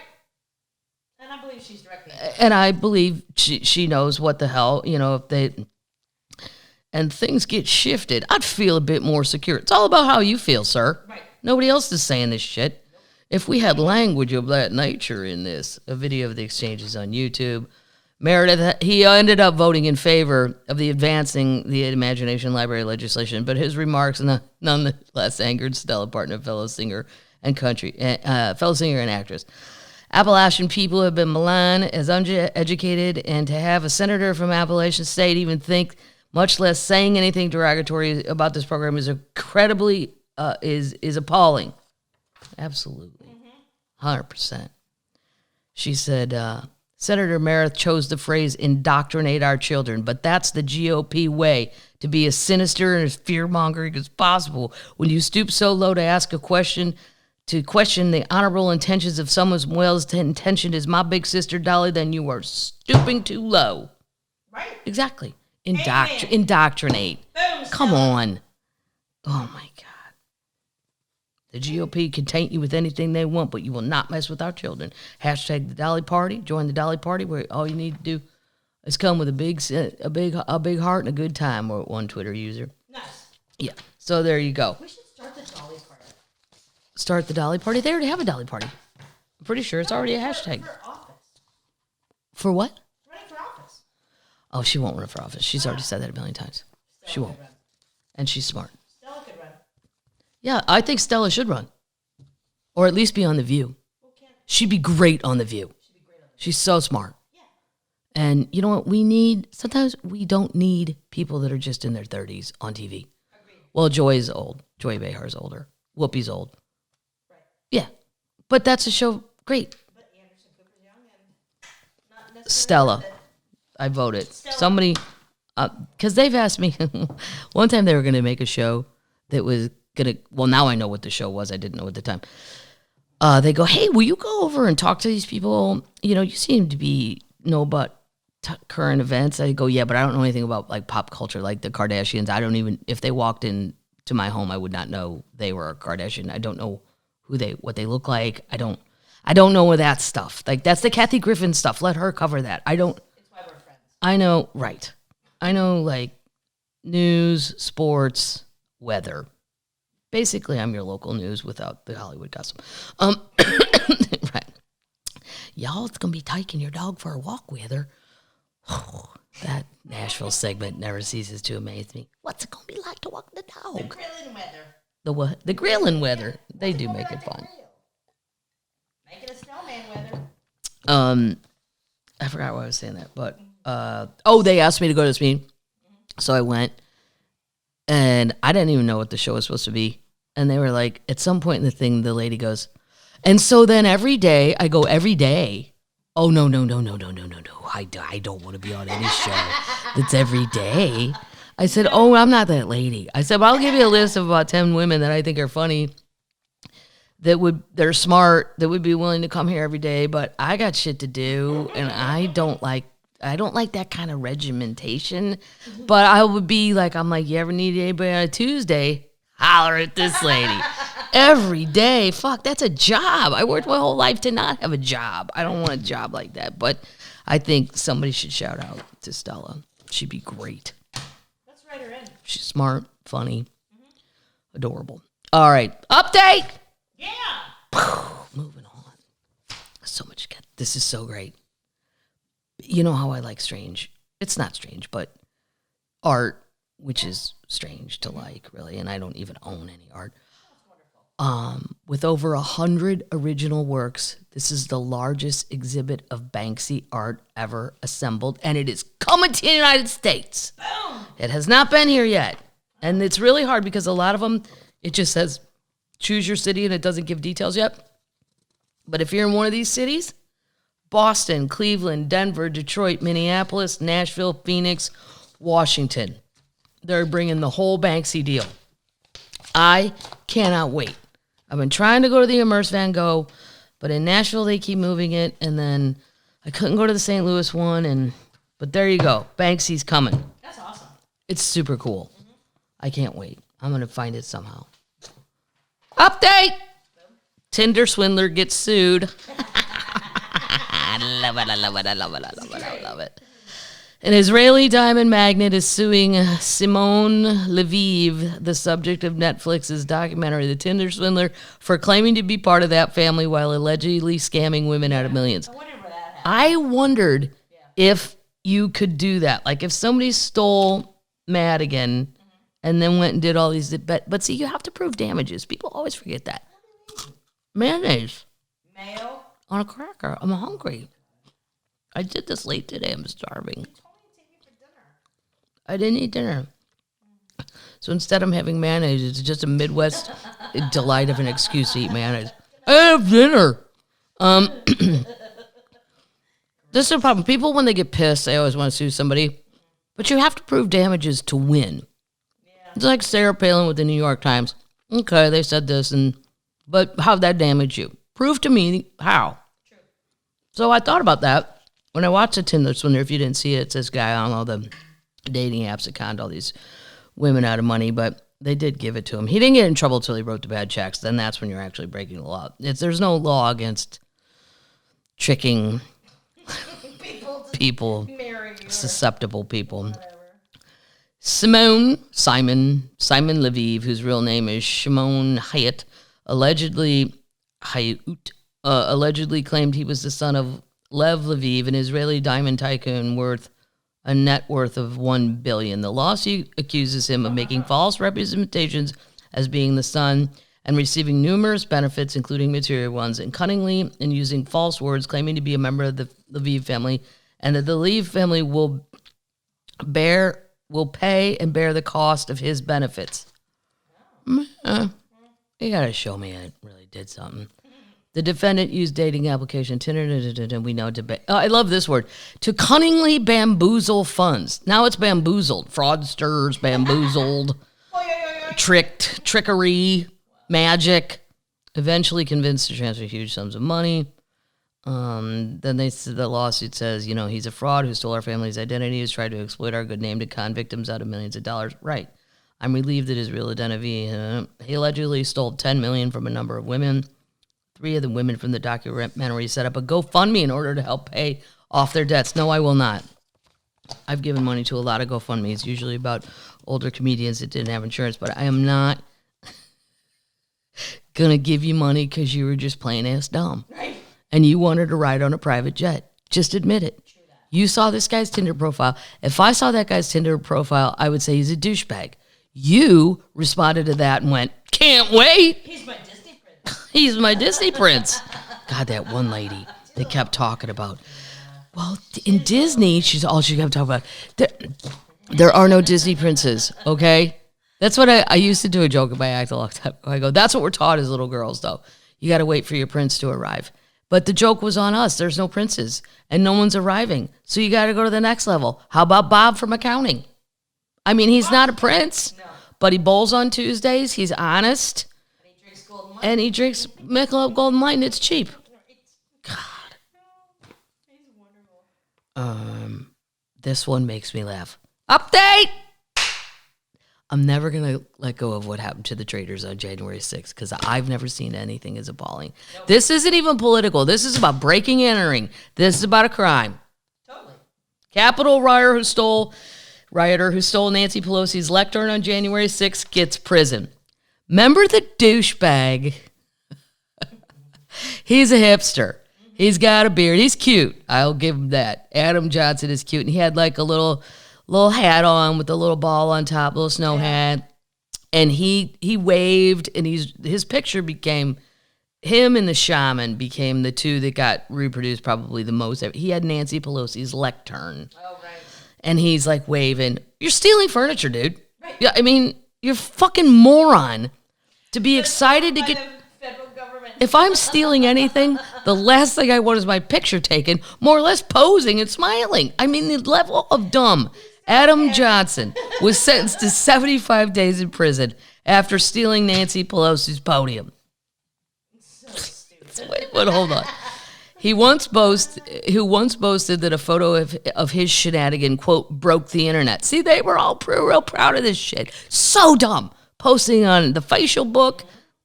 And I believe she's directly. And I believe she knows what the hell, you know, and things get shifted, I'd feel a bit more secure. It's all about how you feel, sir. Right. Nobody else is saying this shit. Nope. If we had language of that nature in this, a video of the exchanges on YouTube, Meredith, he ended up voting in favor of the advancing the Imagination Library legislation, but his remarks nonetheless angered Stella Parton, a fellow singer and actress. Appalachian people have been maligned as uneducated, and to have a senator from Appalachian State even think, much less saying anything derogatory about this program, is incredibly is appalling. Absolutely, 100%. She said. Senator Meredith chose the phrase indoctrinate our children, but that's the GOP way to be as sinister and as fear-mongering as possible. When you stoop so low to ask a question, to question the honorable intentions of someone as well as intentioned as my big sister Dolly, then you are stooping too low. Right. Exactly. Amen. Indoctrinate. Boom, Come Stella. on. Oh, my God. The GOP can taint you with anything they want, but you will not mess with our children. Hashtag the Dolly Party. Join the Dolly Party, where all you need to do is come with a big heart and a good time, or one Twitter user. Nice. Yeah. So there you go. We should start the Dolly Party. Start the Dolly Party. They already have a Dolly Party. I'm pretty sure it's already a hashtag. For office. For what? Running for office. Oh, she won't run for office. She's already said that a million times. She won't. And she's smart. Stella could run. Yeah, I think Stella should run. Or at least be on The View. She'd be great on The View. She's so smart. Yeah. And you know what? Sometimes we don't need people that are just in their 30s on TV. Agreed. Well, Joy is old. Joy Behar's older. Whoopi's old. Right. Yeah. But that's a show. Great. But Anderson Cooper's young and not necessarily. Stella. worth it. I voted. Stella. Somebody, because they've asked me, one time they were going to make a show that was going to, well, now I know what the show was. I didn't know at the time. They go, hey, will you go over and talk to these people? You know, you seem to know about current events. I go, yeah, but I don't know anything about like pop culture, like the Kardashians. I don't even, if they walked in to my home, I would not know they were a Kardashian. I don't know what they look like. I don't know that stuff. Like that's the Kathy Griffin stuff. Let her cover that. It's why we're friends. I know, right. I know like news, sports, weather. Basically, I'm your local news without the Hollywood gossip. Right. Y'all, it's going to be taking your dog for a walk with her. Oh, that Nashville segment never ceases to amaze me. What's it going to be like to walk the The dog? grilling weather. The what? The grilling weather. They do make it fun. Make it a snowman weather. I forgot why I was saying that, but they asked me to go to this meeting, so I went, and I didn't even know what the show was supposed to be, and they were like, at some point in the thing, the lady goes, and so then every day, I go, every day, oh, no, I don't want to be on any show that's every day. I said, oh, I'm not that lady. I said, but I'll give you a list of about 10 women that I think are funny, they're smart, that would be willing to come here every day, but I got shit to do, and I don't like that kind of regimentation. But I would be like, I'm like, you ever need anybody on a Tuesday? Holler at this lady. Every day. Fuck, that's a job. I worked my whole life to not have a job. I don't want a job like that. But I think somebody should shout out to Stella. She'd be great. Let's write her in. She's smart, funny, adorable. All right, update. Yeah. Moving on. So much good. This is so great. You know how I like strange. It's not strange, but art, which is strange to like, really, and I don't even own any art. With over 100 original works, this is the largest exhibit of Banksy art ever assembled, and it is coming to the United States. Boom. It has not been here yet, and it's really hard because a lot of them, it just says, choose your city, and it doesn't give details yet. But if you're in one of these cities, Boston, Cleveland, Denver, Detroit, Minneapolis, Nashville, Phoenix, Washington, they're bringing the whole Banksy deal. I cannot wait. I've been trying to go to the Immerse Van Gogh, but in Nashville they keep moving it, and then I couldn't go to the St. Louis one, but there you go. Banksy's coming. That's awesome. It's super cool. I can't wait. I'm going to find it somehow. Update! Tinder Swindler gets sued. I love it. An Israeli diamond magnate is suing Simone Lviv, the subject of Netflix's documentary, The Tinder Swindler, for claiming to be part of that family while allegedly scamming women out of millions. I wonder where that happened. I wondered if you could do that. Like if somebody stole Madigan and then went and did all these, but see, you have to prove damages. People always forget that. Mayonnaise Mayo. on a cracker. I'm hungry. I did this late today. I'm starving. I didn't eat dinner. So instead I'm having mayonnaise. It's just a Midwest delight of an excuse to eat mayonnaise. I have dinner. This is a problem. People, when they get pissed, they always want to sue somebody. But you have to prove damages to win. Yeah. It's like Sarah Palin with the New York Times. Okay, they said this, but how'd that damage you? Prove to me how. True. So I thought about that. when I watched the Tinder Swindler, if you didn't see it, it's this guy on all the dating apps that conned all these women out of money, but they did give it to him. He didn't get in trouble until he wrote the bad checks. Then that's when you're actually breaking the law. There's no law against tricking people, susceptible people. Simon Lviv, whose real name is Shimon Hayat, allegedly claimed he was the son of Lev Lviv, an Israeli diamond tycoon worth a net worth of $1 billion. The lawsuit accuses him of making false representations as being the son and receiving numerous benefits, including material ones, and cunningly and using false words, claiming to be a member of the Lviv family, and that the Lviv family will pay and bear the cost of his benefits. You gotta show me I really did something. The defendant used dating application Tinder, and we know I love this word, to cunningly bamboozle funds. Now it's bamboozled. Fraudsters, bamboozled, trickery, magic. Eventually convinced to transfer huge sums of money. Then the lawsuit says, he's a fraud who stole our family's identity, who's tried to exploit our good name to con victims out of millions of dollars. Right. I'm relieved that his real identity. He allegedly stole $10 million from a number of women. 3 of the women from the documentary set up a GoFundMe in order to help pay off their debts. No, I will not. I've given money to a lot of GoFundMes, usually about older comedians that didn't have insurance, but I am not going to give you money because you were just plain ass dumb. Right. And you wanted to ride on a private jet. Just admit it. You saw this guy's Tinder profile. If I saw that guy's Tinder profile, I would say he's a douchebag. You responded to that and went, can't wait. He's my Disney prince. He's my Disney prince. God, that one lady they kept talking about. Well, in Disney, all she kept talking about. There are no Disney princes, okay? That's what I used to do a joke in my act a long time ago. I go, that's what we're taught as little girls, though. You got to wait for your prince to arrive. But the joke was on us. There's no princes, and no one's arriving. So you got to go to the next level. How about Bob from accounting? I mean, he's not a prince, but he bowls on Tuesdays. He's honest. And he drinks Golden Light. And he drinks Michelob Golden Light, and it's cheap. God. He's wonderful. This one makes me laugh. Update! I'm never going to let go of what happened to the traders on January 6th because I've never seen anything as appalling. Nope. This isn't even political. This is about breaking and entering. This is about a crime. Totally. Capitol rioter who stole Nancy Pelosi's lectern on January 6th gets prison. Remember the douchebag? He's a hipster. He's got a beard. He's cute. I'll give him that. Adam Johnson is cute. And he had like a little hat on with a little ball on top, little snow hat. And he waved, and his picture became, him and the shaman became the two that got reproduced probably the most. He had Nancy Pelosi's lectern. Oh, right. And he's like waving. You're stealing furniture, dude. Right. Yeah, I mean, you're a fucking moron to be excited to get... Federal government. If I'm stealing anything, the last thing I want is my picture taken, more or less posing and smiling. I mean, the level of dumb. Adam Johnson was sentenced to 75 days in prison after stealing Nancy Pelosi's podium. So stupid. Wait, hold on. Who once boasted that a photo of his shenanigan, quote, broke the internet. See, they were all real proud of this shit. So dumb. Posting on the facial book.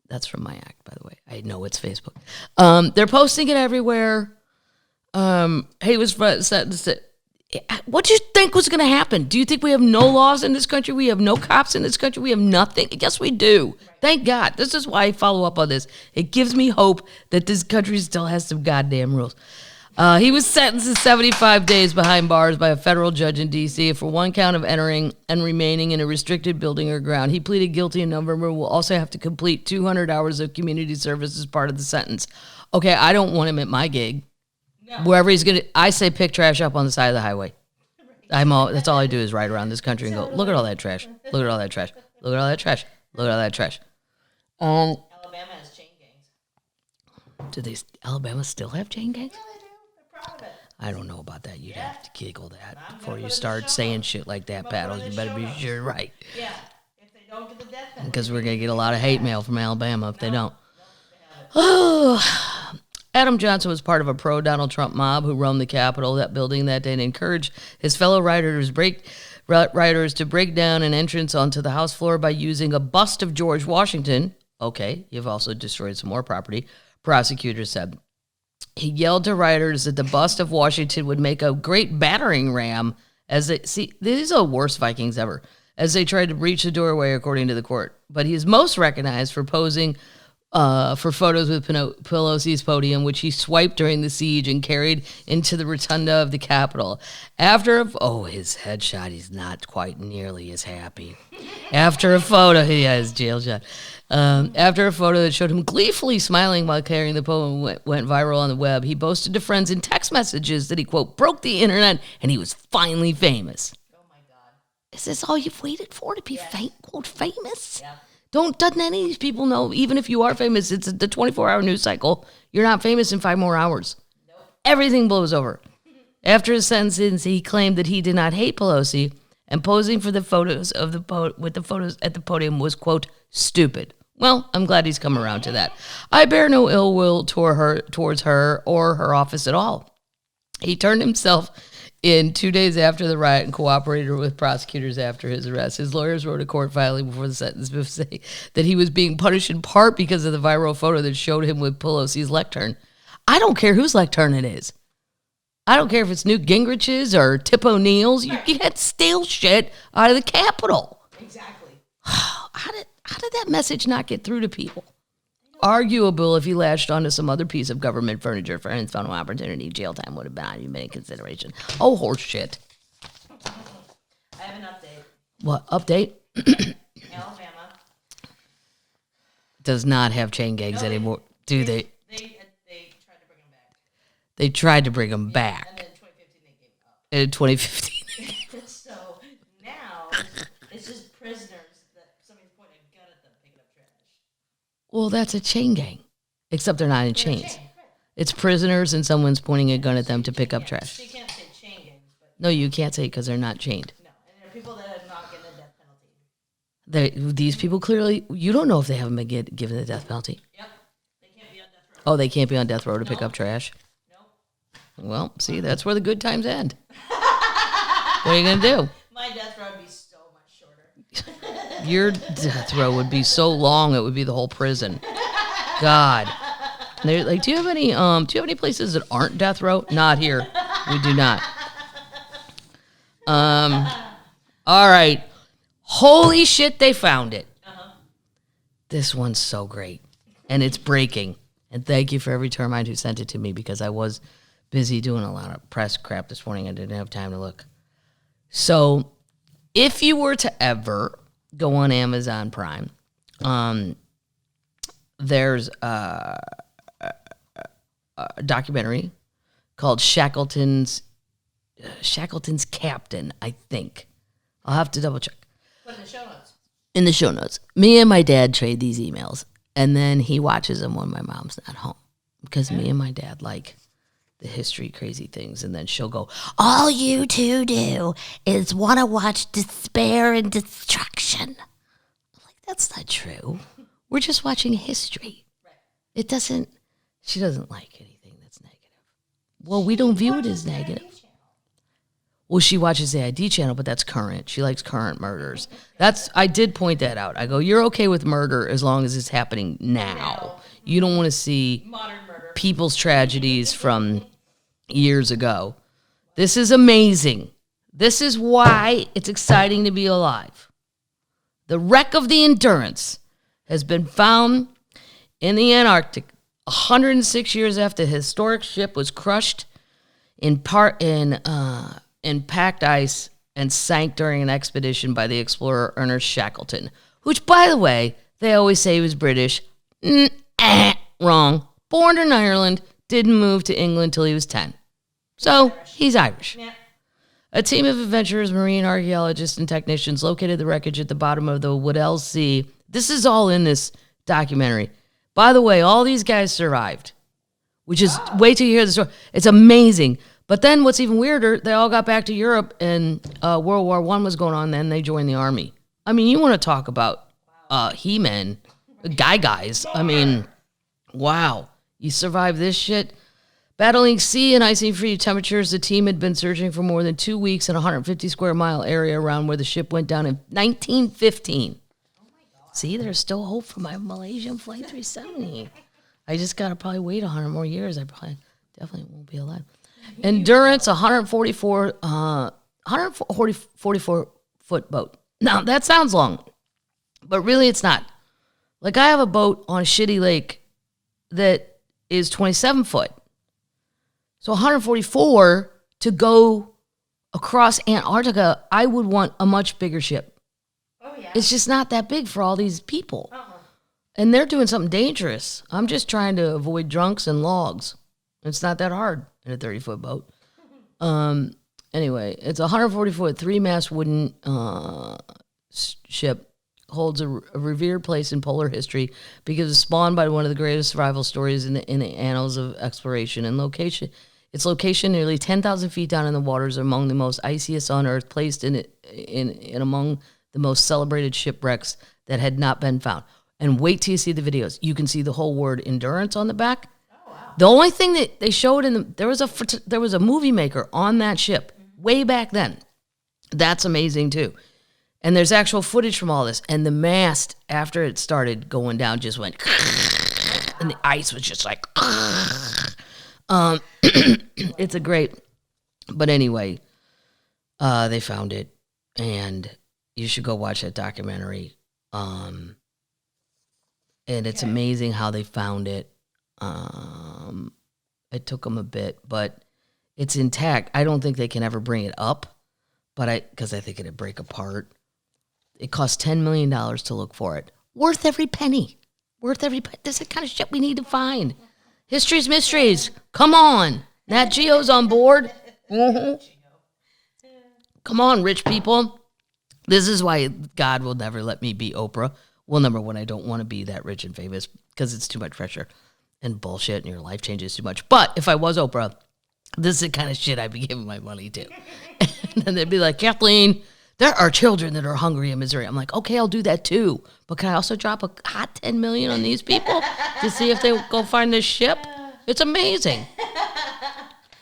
That's from my act, by the way. I know it's Facebook. They're posting it everywhere. He was sentenced to... What do you think was going to happen? Do you think we have no laws in this country? We have no cops in this country? We have nothing? Yes, we do. Thank God. This is why I follow up on this. It gives me hope that this country still has some goddamn rules. He was sentenced to 75 days behind bars by a federal judge in D.C. for one count of entering and remaining in a restricted building or ground. He pleaded guilty in November and will also have to complete 200 hours of community service as part of the sentence. Okay, I don't want him at my gig. No. Wherever he's gonna, I say pick trash up on the side of the highway. That's all I do is ride around this country and go, look at all that trash. Look at all that trash. Look at all that trash. Look at all that trash. Alabama has chain gangs. Do Alabama still have chain gangs? Yeah, they do. They're proud of it. I don't know about that. You'd have to giggle that before you start saying shit like that, Paddles. You better be sure right. Yeah, if they don't get the death penalty. Because we're going to get a lot of hate mail from Alabama if they don't. Oh, Adam Johnson was part of a pro-Donald Trump mob who roamed the Capitol, that building that day, and encouraged his fellow rioters to break down an entrance onto the House floor by using a bust of George Washington. Okay, you've also destroyed some more property, prosecutors said. He yelled to rioters that the bust of Washington would make a great battering ram as they... See, these are the worst Vikings ever. As they tried to breach the doorway, according to the court. But he is most recognized for posing for photos with Pelosi's podium, which he swiped during the siege and carried into the rotunda of the Capitol. His headshot, he's not quite nearly as happy. After a photo, his jail shot. After a photo that showed him gleefully smiling while carrying the podium went viral on the web, he boasted to friends in text messages that he, quote, broke the internet and he was finally famous. Is this all you've waited for to be quote famous? Yeah. Doesn't any of these people know, even if you are famous, it's the 24-hour news cycle. You're not famous in 5 more hours. Nope. Everything blows over. After his sentence, he claimed that he did not hate Pelosi, and posing for the photos of with the photos at the podium was, quote, stupid. Well, I'm glad he's come around to that. I bear no ill will towards her or her office at all. He turned himself in 2 days after the riot and cooperated with prosecutors after his arrest. His lawyers wrote a court filing before the sentence to say that he was being punished in part because of the viral photo that showed him with Pelosi's lectern. I don't care whose lectern it is. I don't care if it's Newt Gingrich's or Tip O'Neill's. You can't steal shit out of the Capitol. Exactly. How did that message not get through to people? Arguable if he latched onto some other piece of government furniture for his final opportunity. Jail time would have not even been in consideration. Oh, horse shit. I have an update. What, update? Alabama does not have chain gangs anymore, do they? They tried to bring them back. They tried to bring them back. And then in 2015 they gave up. In 2015. So now it's just prisoners that somebody's pointing a gun at them picking up trash. Well, that's a chain gang, except they're not in chains. It's prisoners and someone's pointing a gun at them to pick up trash. So you can't say chain gangs. But No, you can't say because they're not chained. No, and there are people that have not getting the death penalty. These people clearly, you don't know if they haven't been given the death penalty. Yep. They can't be on death row. Oh, they can't be on death row to pick up trash? Nope. Well, see, that's where the good times end. What are you going to do? My death row would be so much shorter. Your death row would be so long it would be the whole prison. God. They're like, do you have any places that aren't death row? Not here. We do not. All right. Holy shit, they found it. Uh-huh. This one's so great. And it's breaking. And thank you for every termite who sent it to me because I was busy doing a lot of press crap this morning. I didn't have time to look. So if you were to ever go on Amazon Prime, there's a documentary called Shackleton's Captain, I think. I'll have to double check. Put in the show notes. In the show notes. Me and my dad trade these emails, and then he watches them when my mom's not home because me and my dad like the history crazy things, and then she'll go, all you two do is want to watch despair and destruction. I'm like, that's not true. We're just watching history. Right. She doesn't like anything that's negative. Well, we don't view it as negative. Well, she watches the ID channel, but that's current. She likes current murders. I did point that out. I go, you're okay with murder as long as it's happening now. You don't want to see modern murder, people's tragedies from years ago. This is amazing. This is why it's exciting to be alive. The wreck of the Endurance has been found in the Antarctic 106 years after the historic ship was crushed in packed ice and sank during an expedition by the explorer Ernest Shackleton, which, by the way, they always say he was British. Wrong. Born in Ireland, didn't move to England till he was 10. So, he's Irish. Yeah. A team of adventurers, marine archaeologists, and technicians located the wreckage at the bottom of the Weddell Sea. This is all in this documentary. By the way, all these guys survived, which is, wait till you hear the story. It's amazing. But then what's even weirder, they all got back to Europe, and World War I was going on, then they joined the army. I mean, you want to talk about He-Men, guys. I mean, wow. You survive this shit? Battling sea and icing-free temperatures, the team had been searching for more than 2 weeks in a 150 square mile area around where the ship went down in 1915. Oh my God. See, there's still hope for my Malaysian Flight 370. I just got to probably wait 100 more years. I probably definitely won't be alive. Endurance, 144 foot boat. Now, that sounds long, but really it's not. Like, I have a boat on a shitty lake that is 27 foot. So 144 to go across Antarctica, I would want a much bigger ship. Oh, yeah. It's just not that big for all these people. And they're doing something dangerous. I'm just trying to avoid drunks and logs. It's not that hard in a 30-foot boat. Anyway, it's a 140-foot, 3-mast wooden ship. Holds a revered place in polar history because it's spawned by one of the greatest survival stories in the annals of exploration and location. Its location, nearly 10,000 feet down in the waters, among the most iciest on Earth, placed in among the most celebrated shipwrecks that had not been found. And wait till you see the videos. You can see the whole word endurance on the back. Oh, wow. The only thing that they showed there was a movie maker on that ship way back then. That's amazing too. And there's actual footage from all this. And the mast, after it started going down, just went, and the ice was just like, it's a great, but anyway, they found it, and you should go watch that documentary. And it's amazing how they found it. It took them a bit, but it's intact. I don't think they can ever bring it up, because I think it'd break apart. It cost $10 million to look for it. Worth every penny. This is the kind of shit we need to find. History's mysteries. Come on. Nat Geo's on board. Mm-hmm. Come on, rich people. This is why God will never let me be Oprah. Well, number one, I don't want to be that rich and famous because it's too much pressure and bullshit and your life changes too much. But if I was Oprah, this is the kind of shit I'd be giving my money to. And then they'd be like, Kathleen, there are children that are hungry in Missouri. I'm like, okay, I'll do that too. But can I also drop a hot $10 million on these people to see if they go find this ship? It's amazing.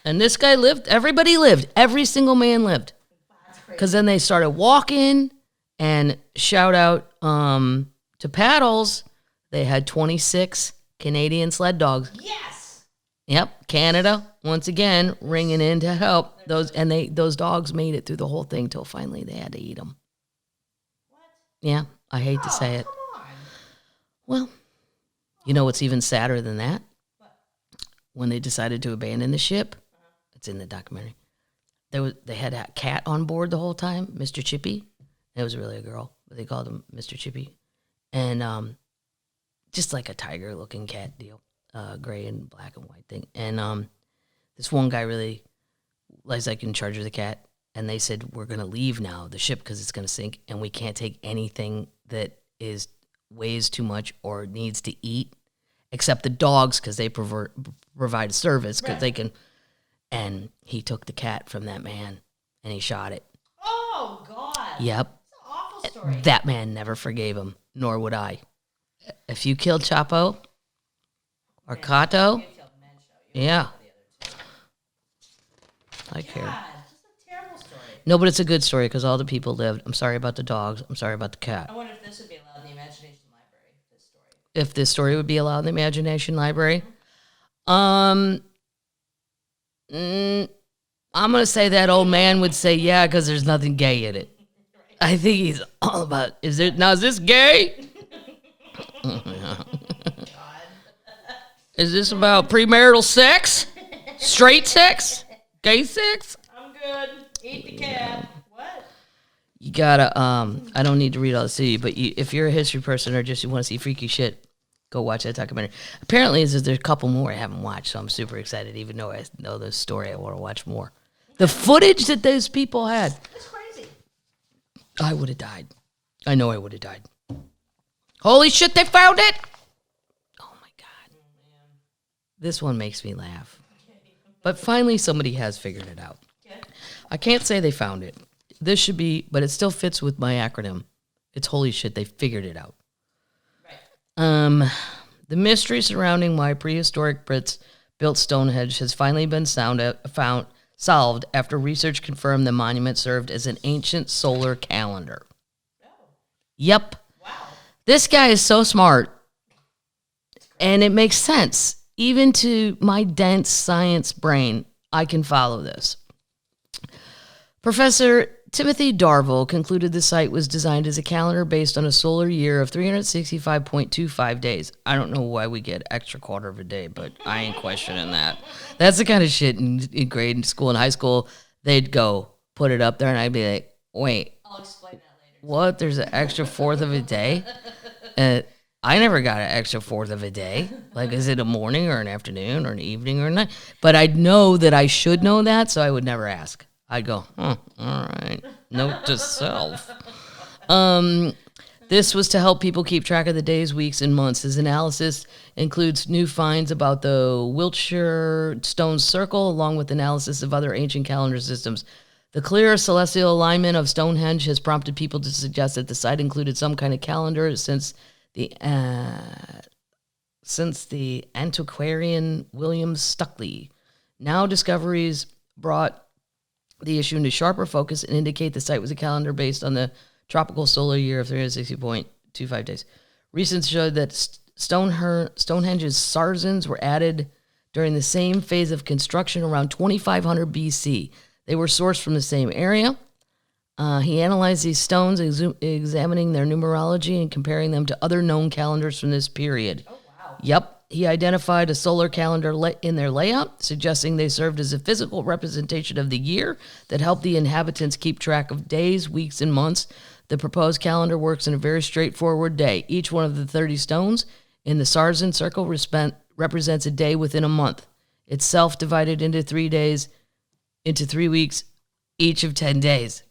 And this guy lived. Everybody lived. Every single man lived. Because then they started walking, and shout out to Paddles. They had 26 Canadian sled dogs. Yes. Yep, Canada once again ringing in to help those dogs made it through the whole thing till finally they had to eat them. What? Yeah, I hate to say it. Come on. Well, you know what's even sadder than that? What? When they decided to abandon the ship, it's in the documentary. They had a cat on board the whole time, Mr. Chippy. It was really a girl, but they called him Mr. Chippy, and just like a tiger-looking cat deal. Gray and black and white thing. And this one guy really was like in charge of the cat, and they said, we're going to leave now, the ship, because it's going to sink, and we can't take anything that weighs too much or needs to eat, except the dogs, because they provide service, because they can. And he took the cat from that man, and he shot it. Oh, God. Yep. That's an awful story. That man never forgave him, nor would I. If you killed Chapo or Kato, yeah. I care. God, just a terrible story. No, but it's a good story because all the people lived. I'm sorry about the dogs. I'm sorry about the cat. I wonder if this would be allowed in the Imagination Library, this story. If this story would be allowed in the Imagination Library? I'm going to say that old man would say yeah because there's nothing gay in it. I think he's all about, is this gay? Is this about premarital sex? Straight sex? Gay sex? I'm good. Eat the cat. What? You gotta, I don't need to read all this to you, but if you're a history person or just you want to see freaky shit, go watch that documentary. Apparently, there's a couple more I haven't watched, so I'm super excited. Even though I know the story, I want to watch more. The footage that those people had. That's crazy. I would have died. I know I would have died. Holy shit, they found it! Oh, my God. Oh, man. This one makes me laugh. But finally, somebody has figured it out. Okay. I can't say they found it. This should be, but it still fits with my acronym. It's holy shit, they figured it out. Right. The mystery surrounding why prehistoric Brits built Stonehenge has finally been solved after research confirmed the monument served as an ancient solar calendar. Oh. Yep. Wow. This guy is so smart, and it makes sense. Even to my dense science brain, I can follow this. Professor Timothy Darville concluded the site was designed as a calendar based on a solar year of 365.25 days. I don't know why we get extra quarter of a day, but I ain't questioning that. That's the kind of shit in grade school and high school. They'd go put it up there, and I'd be like, wait. I'll explain that later. What? There's an extra fourth of a day? I never got an extra fourth of a day. Like, is it a morning or an afternoon or an evening or a night? But I'd know that I should know that, so I would never ask. I'd go, all right, note to self. This was to help people keep track of the days, weeks, and months. His analysis includes new finds about the Wiltshire Stone Circle, along with analysis of other ancient calendar systems. The clear celestial alignment of Stonehenge has prompted people to suggest that the site included some kind of calendar since the antiquarian William Stuckley. Now discoveries brought the issue into sharper focus and indicate the site was a calendar based on the tropical solar year of 360.25 days. Research showed that Stonehenge's sarzens were added during the same phase of construction around 2500 BC. They were sourced from the same area. He analyzed these stones, examining their numerology and comparing them to other known calendars from this period. Oh, wow. Yep. He identified a solar calendar in their layout, suggesting they served as a physical representation of the year that helped the inhabitants keep track of days, weeks, and months. The proposed calendar works in a very straightforward day. Each one of the 30 stones in the Sarsen circle represents a day within a month, itself divided into 3 days, into 3 weeks, each of 10 days.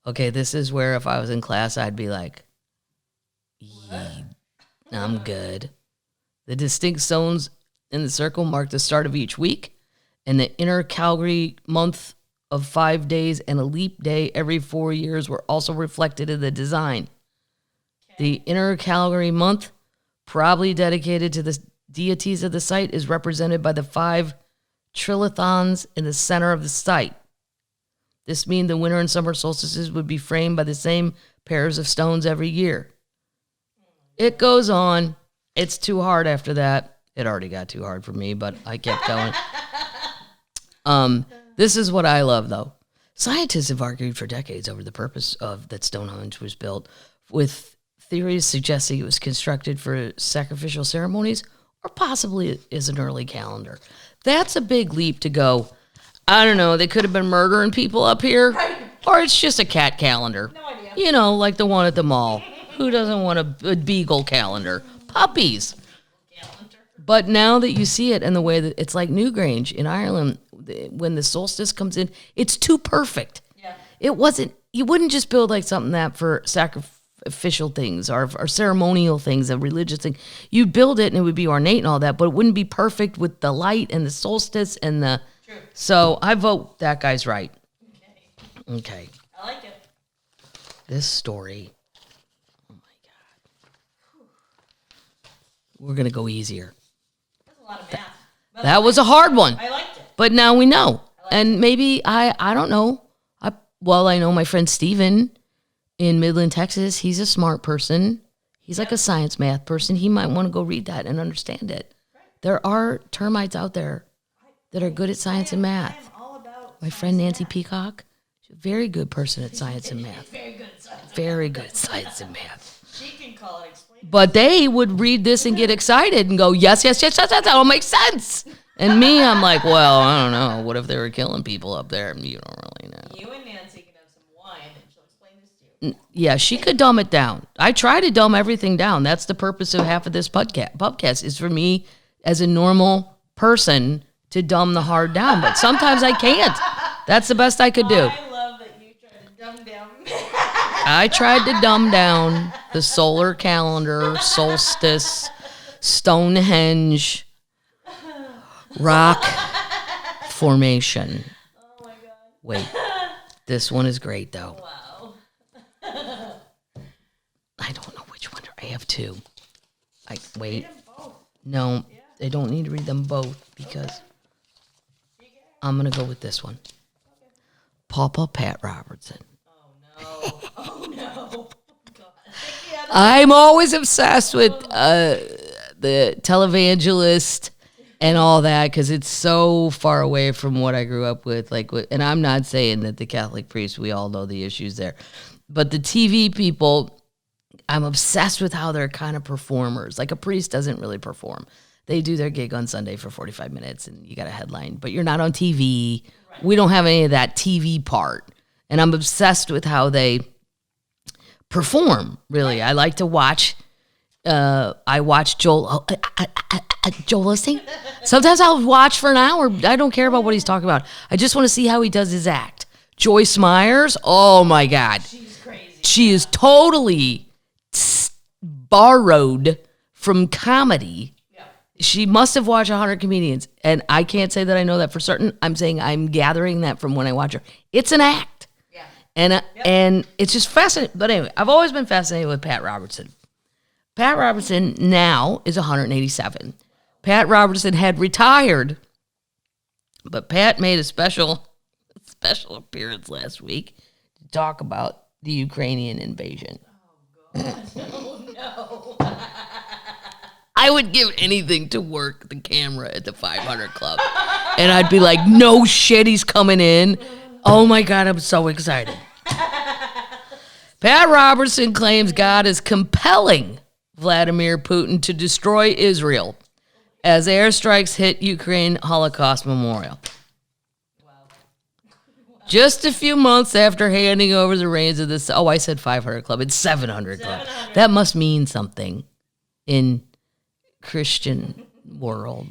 Okay, this is where if I was in class, I'd be like, I'm good. The distinct stones in the circle mark the start of each week, and the inner Calgary month of 5 days and a leap day every 4 years were also reflected in the design. Okay. The inner Calgary month, probably dedicated to the deities of the site, is represented by the 5 trilithons in the center of the site. This means the winter and summer solstices would be framed by the same pairs of stones every year. It goes on. It's too hard after that. It already got too hard for me, but I kept going. This is what I love, though. Scientists have argued for decades over the purpose of that Stonehenge was built, with theories suggesting it was constructed for sacrificial ceremonies or possibly as an early calendar. That's a big leap to go, I don't know, they could have been murdering people up here, or it's just a cat calendar. No idea. You know, like the one at the mall. Who doesn't want a beagle calendar? Puppies. But now that you see it and the way that it's like Newgrange in Ireland, when the solstice comes in, it's too perfect. Yeah. It wasn't, you wouldn't just build like something that for sacrificial things or ceremonial things, a religious thing. You'd build it and it would be ornate and all that, but it wouldn't be perfect with the light and the solstice and the... True. So I vote that guy's right. Okay. I like it. This story... We're going to go easier. That's a lot of math. That was a hard one. I liked it. But now we know. And maybe, I don't know. I know my friend Steven in Midland, Texas. He's a smart person. He's like a science math person. He might want to go read that and understand it. Right. There are termites out there that are good at science and math. I am all about my friend Nancy Peacock, she's a very good person at science and math. Very good at science. Very good at science and math. She can call it explain. But they would read this and get excited and go, yes, that all makes sense. And me, I'm like, well, I don't know. What if they were killing people up there? You don't really know. You and Nancy can have some wine and she'll explain this to you. Yeah, she could dumb it down. I try to dumb everything down. That's the purpose of half of this Pubcast is for me as a normal person to dumb the hard down. But sometimes I can't. That's the best I could do. I love that you try to dumb down. I tried to dumb down the solar calendar, solstice, Stonehenge, rock formation. Oh my God. Wait, this one is great though. Wow. I don't know which one. I have two. Wait. No, they don't need to read them both because I'm going to go with this one. Papa Pat Robertson. Oh no. God. I'm always obsessed with the televangelist and all that because it's so far away from what I grew up with. And I'm not saying that the Catholic priests, we all know the issues there, but the TV people, I'm obsessed with how they're kind of performers. Like a priest doesn't really perform. They do their gig on Sunday for 45 minutes and you got a headline, but you're not on TV. Right. We don't have any of that TV part. And I'm obsessed with how they perform, really. I like to watch. I watch Joel Osteen. Sometimes I'll watch for an hour. I don't care about what he's talking about. I just want to see how he does his act. Joyce Myers, oh my God. She's crazy. She is totally borrowed from comedy. Yeah. She must have watched 100 comedians. And I can't say that I know that for certain. I'm saying I'm gathering that from when I watch her. It's an act. And it's just fascinating. But anyway, I've always been fascinated with Pat Robertson. Pat Robertson now is 187. Pat Robertson had retired, but Pat made a special appearance last week to talk about the Ukrainian invasion. Oh, God. Oh, no. I would give anything to work the camera at the 500 Club. And I'd be like, no shit, he's coming in. Oh, my God, I'm so excited. Pat Robertson claims God is compelling Vladimir Putin to destroy Israel as airstrikes hit Ukraine Holocaust Memorial. Wow. Just a few months after handing over the reins of this, I said 500 Club, it's 700 Club. That must mean something in Christian world.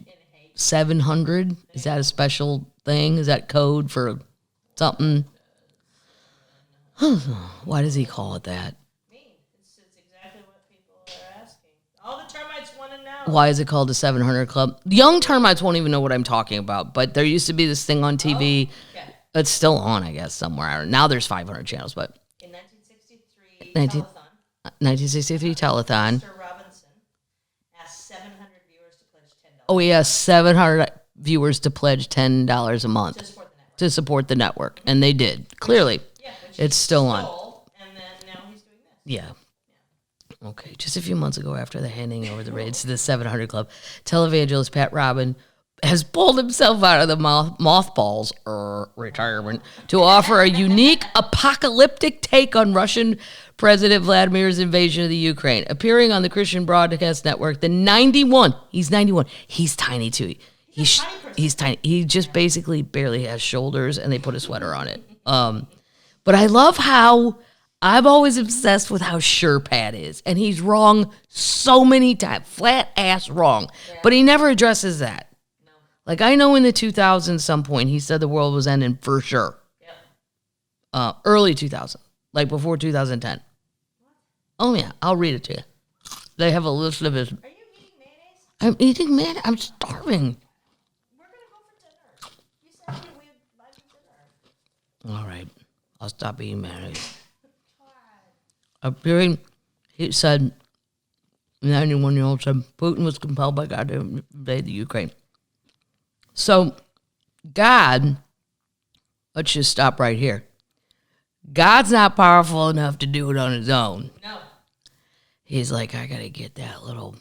700? Is that a special thing? Is that code for something? Why does he call it that? It's exactly what people are asking. All the termites want to know. Why is it called the 700 Club? Young termites won't even know what I'm talking about, but there used to be this thing on TV. Oh, okay. It's still on, I guess, somewhere. Now there's 500 channels, but... In 1963 telethon. Sir Robinson asked 700 viewers to pledge $10. Oh, yeah, 700 viewers to pledge $10 a month. To support the network. And they did, clearly. It's still on. And then now he's doing this. Yeah. Okay. Just a few months ago, after the handing over the reins to the 700 Club, televangelist Pat Robin has pulled himself out of the mothballs retirement to offer a unique apocalyptic take on Russian President Vladimir's invasion of the Ukraine. Appearing on the Christian Broadcast Network, the 91. He's 91. He's tiny too. He's tiny. He just basically barely has shoulders, and they put a sweater on it. But I love how I'm always obsessed with how sure Pat is. And he's wrong so many times. Flat ass wrong. Yeah. But he never addresses that. No. Like I know in the 2000s some point he said the world was ending for sure. Yep. Early 2000. Like before 2010. What? Oh yeah, I'll read it to you. They have a list of his... Are you eating mayonnaise? I'm eating mayonnaise. I'm starving. We're going to go for dinner. You said we'd buy for dinner. All right. I'll stop eating mayonnaise. Appearing, he said, 91-year-old said, Putin was compelled by God to invade the Ukraine. So, God, let's just stop right here. God's not powerful enough to do it on his own. No. He's like, I got to get that little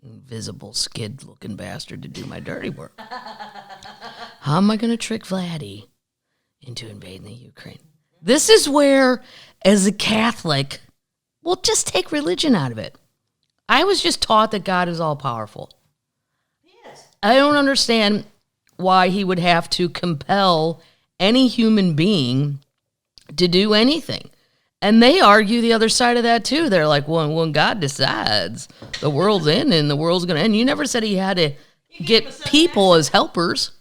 invisible skid-looking bastard to do my dirty work. How am I going to trick Vladdy into invading the Ukraine? This is where, as a Catholic, we'll just take religion out of it. I was just taught that God is all-powerful. Yes. I don't understand why he would have to compel any human being to do anything. And they argue the other side of that, too. They're like, well, when God decides the world's ending, the world's going to end. You never said he had to get people as helpers.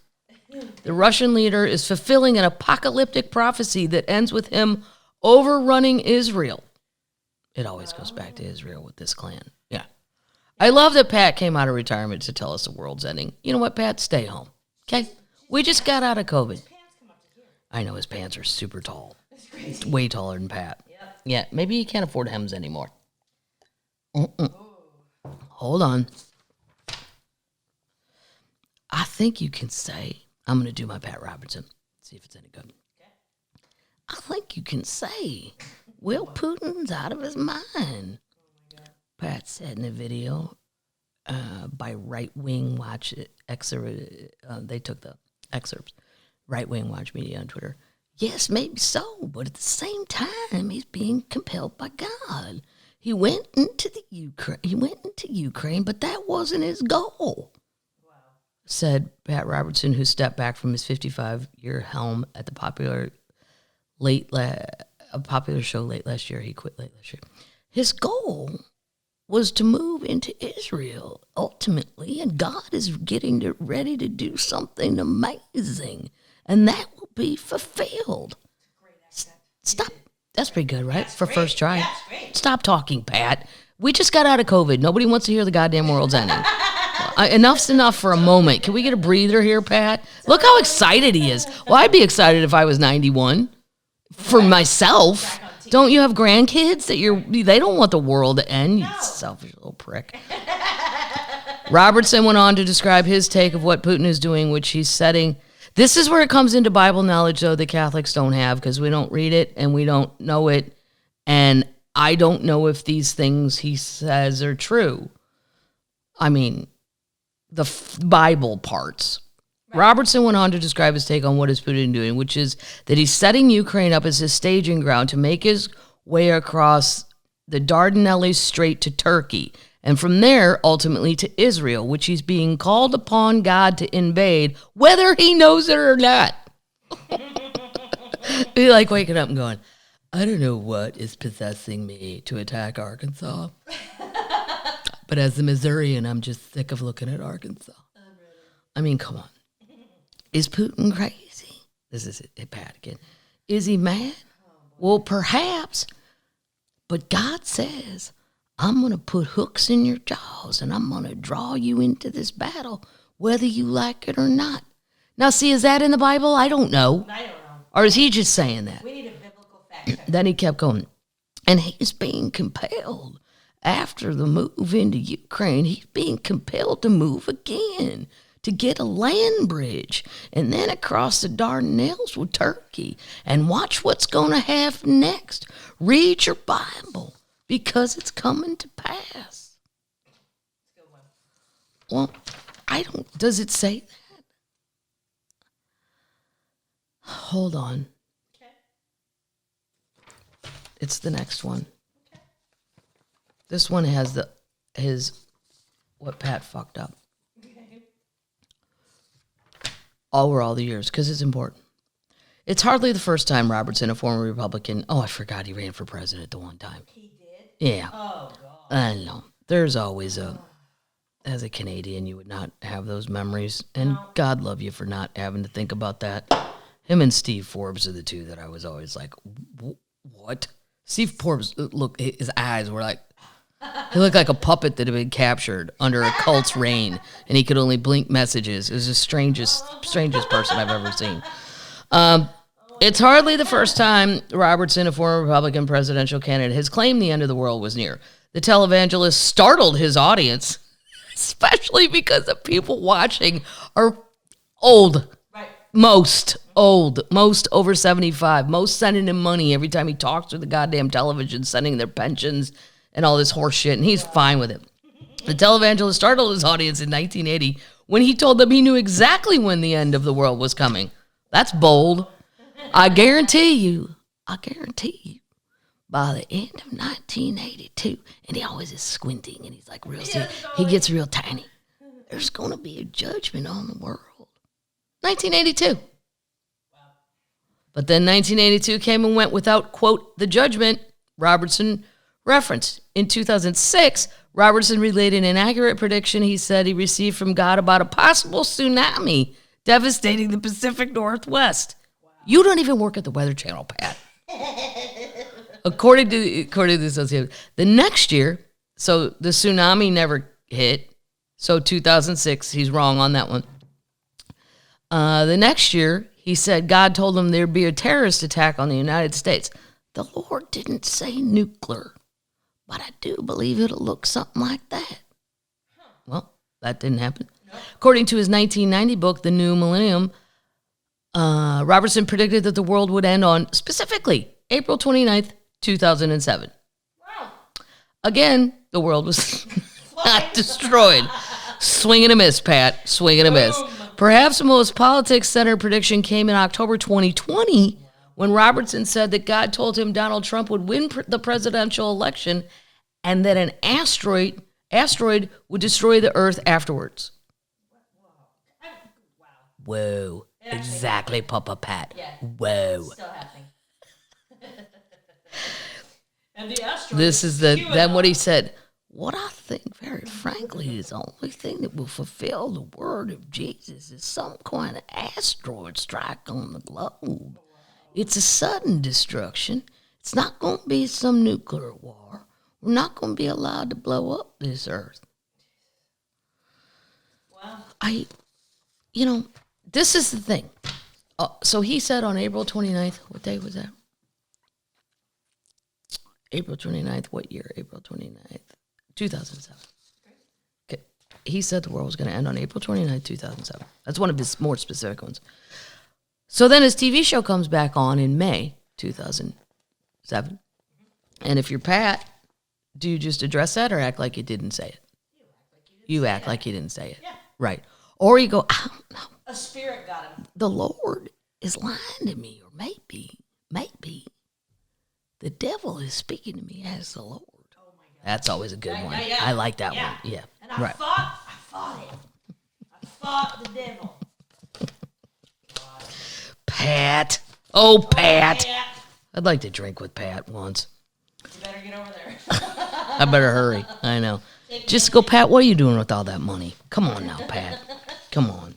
The Russian leader is fulfilling an apocalyptic prophecy that ends with him overrunning Israel. It always goes back to Israel with this clan. Yeah. I love that Pat came out of retirement to tell us the world's ending. You know what, Pat? Stay home. Okay? We just got out of COVID. I know his pants are super tall. That's crazy. Way taller than Pat. Yep. Yeah, maybe he can't afford hems anymore. Hold on. I think you can say, I'm going to do my Pat Robertson, see if it's any good. Okay. I think you can say, Will Putin's out of his mind. Oh my God. Pat said in a video by Right Wing Watch excerpt. They took the excerpts. Right Wing Watch Media on Twitter. Yes, maybe so, but at the same time, he's being compelled by God. He went into Ukraine, but that wasn't his goal. Wow. Said Pat Robertson, who stepped back from his 55-year helm at the popular show late last year. He quit late last year. His goal was to move into Israel ultimately, and God is getting ready to do something amazing, and that will be fulfilled. Great accent. Stop. That's pretty good, right? That's For great. first try. That's great. Stop talking, Pat. We just got out of COVID. Nobody wants to hear the goddamn world's ending. Enough's enough for a moment. Can we get a breather here, Pat? Look how excited he is. Well, I'd be excited if I was 91. For myself. Don't you have grandkids that they don't want the world to end, you selfish little prick. Robertson went on to describe his take of what Putin is doing, which he's setting. This is where it comes into Bible knowledge, though, the Catholics don't have, because we don't read it and we don't know it. And I don't know if these things he says are true. I mean, the Bible parts. Robertson went on to describe his take on what is Putin doing, which is that he's setting Ukraine up as his staging ground to make his way across the Dardanelles Strait to Turkey, and from there, ultimately to Israel, which he's being called upon God to invade, whether he knows it or not. Be like waking up and going, I don't know what is possessing me to attack Arkansas. But as a Missourian, I'm just sick of looking at Arkansas. I mean, come on. Is Putin crazy? This is it, Pat again. Is he mad? Well, perhaps. But God says, I'm going to put hooks in your jaws and I'm going to draw you into this battle, whether you like it or not. Now, see, is that in the Bible? I don't know. I don't know. Or is he just saying that? We need a biblical fact check. Then he kept going. And he's being compelled. After the move into Ukraine, he's being compelled to move again, to get a land bridge, and then across the Dardanelles with Turkey. And watch what's going to happen next. Read your Bible, because it's coming to pass. Good one. Well, does it say that? Hold on. Okay. It's the next one. Okay. This one has what Pat fucked up. Okay. All the years, because it's important. It's hardly the first time Robertson, a former Republican, I forgot he ran for president the one time. He did? Yeah. Oh, God. I know. There's always as a Canadian, you would not have those memories. And No. God love you for not having to think about that. Him and Steve Forbes are the two that I was always like, what? Steve Forbes, look, his eyes were like, he looked like a puppet that had been captured under a cult's reign, and he could only blink messages. It was the strangest person I've ever seen. It's hardly the first time Robertson, a former Republican presidential candidate, has claimed the end of the world was near. The televangelist startled his audience, especially because the people watching are old. Right. Most old, most over 75, most sending him money every time he talks through the goddamn television, sending their pensions and all this horse shit, and he's fine with it. The televangelist startled his audience in 1980 when he told them he knew exactly when the end of the world was coming. That's bold. I guarantee you, by the end of 1982, and he always is squinting, and he's like he gets real tiny. There's going to be a judgment on the world. 1982. But then 1982 came and went without, quote, the judgment Robertson referenced. In 2006, Robertson relayed an inaccurate prediction he said he received from God about a possible tsunami devastating the Pacific Northwest. Wow. You don't even work at the Weather Channel, Pat. According to the Associated, the next year, so the tsunami never hit. So 2006, he's wrong on that one. The next year, he said God told him there'd be a terrorist attack on the United States. The Lord didn't say nuclear, but I do believe it'll look something like that. Well, that didn't happen. No. According to his 1990 book, The New Millennium, Robertson predicted that the world would end on, specifically, April 29th, 2007. Wow. Again, the world was not destroyed. Swing and a miss, Pat. Swing and a miss. Perhaps the most politics-centered prediction came in October 2020 when Robertson said that God told him Donald Trump would win the presidential election and that an asteroid would destroy the Earth afterwards. Whoa. Exactly, Papa Pat. Yeah. Whoa. Still happening. And the asteroid. This is then what he said. What I think, very frankly, is the only thing that will fulfill the word of Jesus is some kind of asteroid strike on the globe. It's a sudden destruction. It's not going to be some nuclear war. We're not going to be allowed to blow up this earth. Wow. This is the thing. So he said on April 29th, what day was that? April 29th, what year? April 29th, 2007. Okay. He said the world was going to end on April 29th, 2007. That's one of his more specific ones. So then his TV show comes back on in May 2007. And if you're Pat, do you just address that or act like you didn't say it? You act like you didn't say it. Yeah. Right. Or you go, I don't know. A spirit got him. The Lord is lying to me, or maybe the devil is speaking to me as the Lord. Oh my God. That's always a good one. Yeah. I like that one. Yeah. And I fought it. I fought the devil. Pat. Oh, Pat. Yeah. I'd like to drink with Pat once. You better get over there. I better hurry. I know. Just go, Pat, what are you doing with all that money? Come on now, Pat. Come on.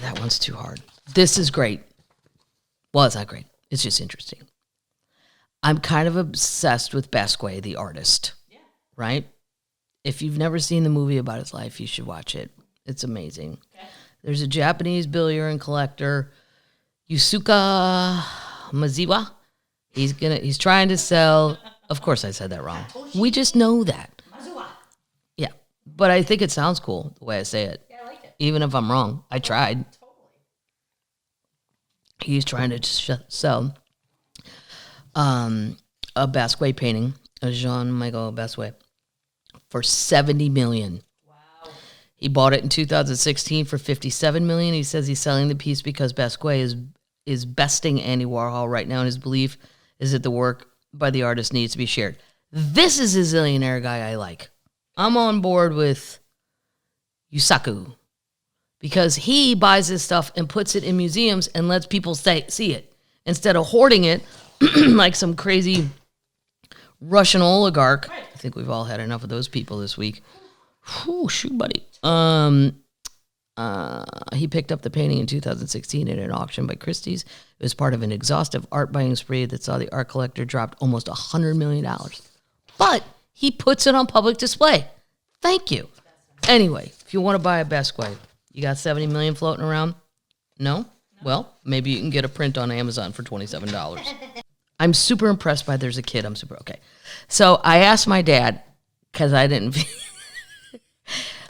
That one's too hard. This is great. Well, it's not great. It's just interesting. I'm kind of obsessed with Basquiat, the artist. Yeah. Right? If you've never seen the movie about his life, you should watch it. It's amazing. Okay. There's a Japanese billionaire and collector, Yusuke Maziwa. He's trying to sell. Of course, I said that wrong. We just know that. Mazua. Yeah, but I think it sounds cool the way I say it. Yeah, I like it. Even if I'm wrong, I tried. Totally. He's trying to sell a Basquiat painting, a Jean-Michel Basquiat, for $70 million. Wow. He bought it in 2016 for $57 million. He says he's selling the piece because Basquiat is besting Andy Warhol right now, and his belief is that the work by the artist needs to be shared. This is a zillionaire guy I like. I'm on board with Yusaku because he buys his stuff and puts it in museums and lets people see it instead of hoarding it like some crazy Russian oligarch. Right. I think we've all had enough of those people this week. Whew, shoot, buddy. He picked up the painting in 2016 at an auction by Christie's. It was part of an exhaustive art buying spree that saw the art collector dropped almost $100 million. But he puts it on public display. Thank you. Anyway, if you want to buy a Basquiat, you got $70 million floating around? No? Well, maybe you can get a print on Amazon for $27. I'm super impressed by There's a Kid. I'm super okay. So I asked my dad, because I didn't...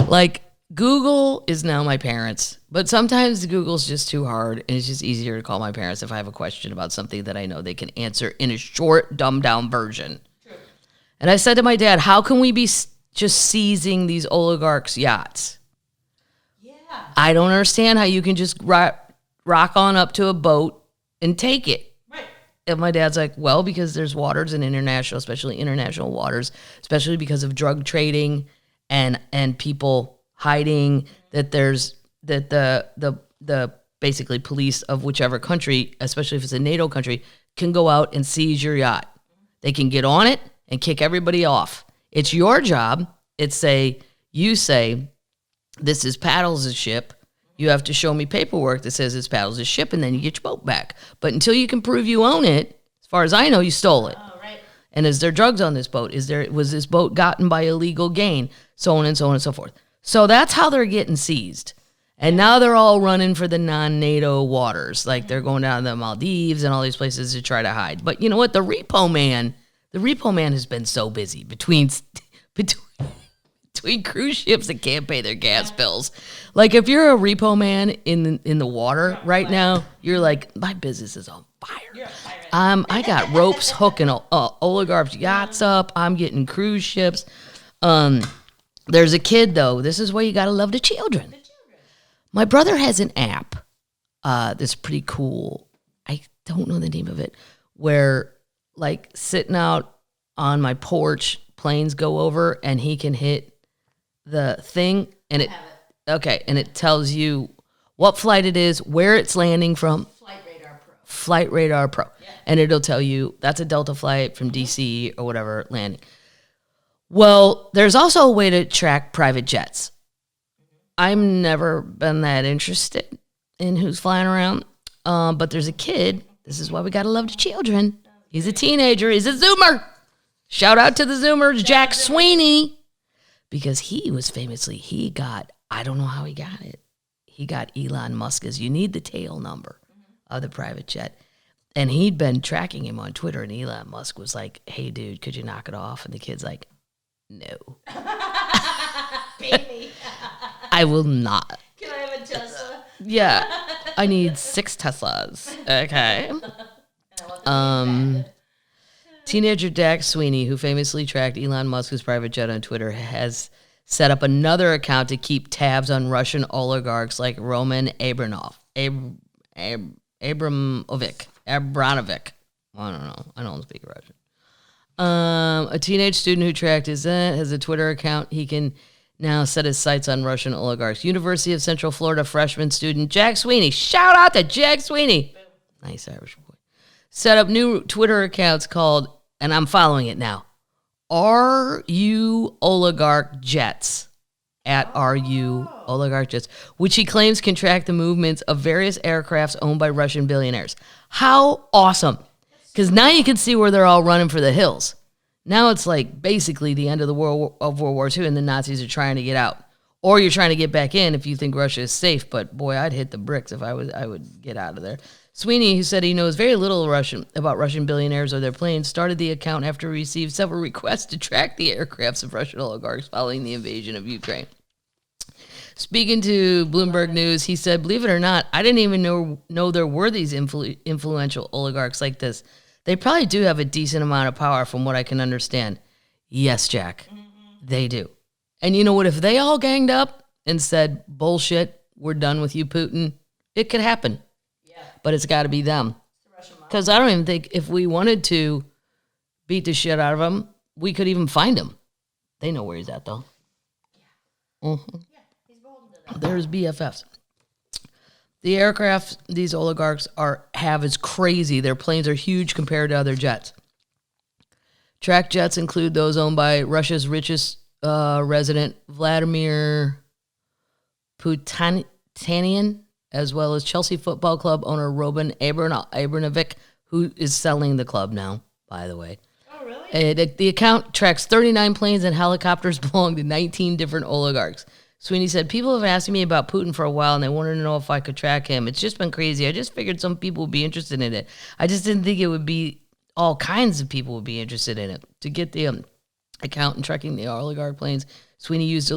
like... Google is now my parents, but sometimes Google's just too hard, and it's just easier to call my parents if I have a question about something that I know they can answer in a short, dumbed-down version. True. And I said to my dad, how can we be just seizing these oligarchs' yachts? Yeah. I don't understand how you can just rock on up to a boat and take it. Right. And my dad's like, well, because there's waters in international, especially international waters, especially because of drug trading and people... hiding that the basically police of whichever country, especially if it's a NATO country, can go out and seize your yacht. They can get on it and kick everybody off. It's your job. You say, this is Paddles' ship. You have to show me paperwork that says it's Paddles' ship, and then you get your boat back. But until you can prove you own it, as far as I know, you stole it. Oh, right. And is there drugs on this boat? Was this boat gotten by illegal gain? So on and so on and so forth. So that's how they're getting seized. And now they're all running for the non-NATO waters. Like they're going down to the Maldives and all these places to try to hide. But you know what? The repo man has been so busy between between cruise ships that can't pay their gas bills. Like if you're a repo man in the water right now, you're like, my business is on fire. I got ropes hooking Oligarchs yachts up. I'm getting cruise ships. There's a kid though. This is where you gotta love the children. My brother has an app that's pretty cool. I don't know the name of it. Where like sitting out on my porch, planes go over and he can hit the thing and it tells you what flight it is, where it's landing from. Flight Radar Pro. Yeah. And it'll tell you that's a Delta flight from DC or whatever landing. Well, there's also a way to track private jets. I've never been that interested in who's flying around. But there's a kid. This is why we got to love the children. He's a teenager. He's a Zoomer. Shout out to the Zoomers, Jack Sweeney. Because he got, I don't know how he got it. He got Elon Musk's, you need the tail number of the private jet. And he'd been tracking him on Twitter, and Elon Musk was like, hey, dude, could you knock it off? And the kid's like, no. Baby. I will not. Can I have a Tesla? Yeah. I need 6 Teslas. Okay. Teenager Jack Sweeney, who famously tracked Elon Musk's private jet on Twitter, has set up another account to keep tabs on Russian oligarchs like Roman Abramovich. Abramovich. I don't know. I don't speak Russian. A teenage student who tracked his has a Twitter account. He can now set his sights on Russian oligarchs. University of Central Florida freshman student Jack Sweeney. Shout out to Jack Sweeney. Nice Irish boy. Set up new Twitter accounts called, and I'm following it now, RU Oligarch Jets. At RU Oligarch Jets, which he claims can track the movements of various aircrafts owned by Russian billionaires. How awesome. Because now you can see where they're all running for the hills. Now it's like basically the end of World War II, and the Nazis are trying to get out. Or you're trying to get back in if you think Russia is safe. But boy, I'd hit the bricks if I would get out of there. Sweeney, who said he knows very little about Russian billionaires or their planes, started the account after he received several requests to track the aircrafts of Russian oligarchs following the invasion of Ukraine. Speaking to Bloomberg News, he said, believe it or not, I didn't even know there were these influential oligarchs like this. They probably do have a decent amount of power from what I can understand. Yes, Jack, they do. And you know what? If they all ganged up and said, bullshit, we're done with you, Putin, it could happen. Yeah. But it's got to be them. Because I don't even think if we wanted to beat the shit out of him, we could even find him. They know where he's at, though. Yeah. Mm-hmm. There's BFFs. The aircraft these oligarchs have is crazy. Their planes are huge compared to other jets. Track jets include those owned by Russia's richest resident, Vladimir Putin, as well as Chelsea Football Club owner Roman Abramovich, who is selling the club now, by the way. Oh, really? The account tracks 39 planes and helicopters belonging to 19 different oligarchs. Sweeney said, people have asked me about Putin for a while, and they wanted to know if I could track him. It's just been crazy. I just figured some people would be interested in it. I just didn't think it would be all kinds of people would be interested in it. To get the account and tracking the oligarch planes, Sweeney used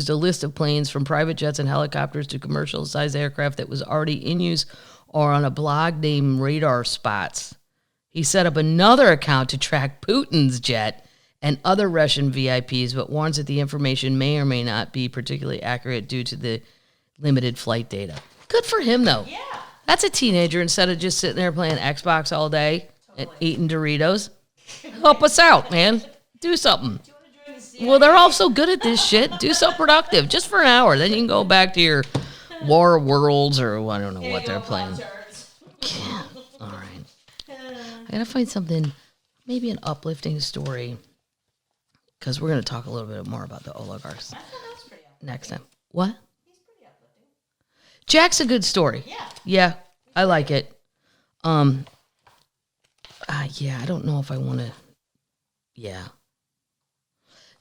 a list of planes from private jets and helicopters to commercial-sized aircraft that was already in use or on a blog named Radar Spots. He set up another account to track Putin's jet and other Russian VIPs, but warns that the information may or may not be particularly accurate due to the limited flight data. Good for him, though. Yeah. That's a teenager instead of just sitting there playing Xbox all day and eating Doritos. Help us out, man. Do something. Well, they're all so good at this shit. Do something productive just for an hour. Then you can go back to your War Worlds or I don't know what they're playing. Yeah. All right. I got to find something, maybe an uplifting story. Because we're going to talk a little bit more about the oligarchs next time. What? He's pretty uplifting. Jack's a good story. Yeah, I like it. Yeah, I don't know if I want to. Yeah.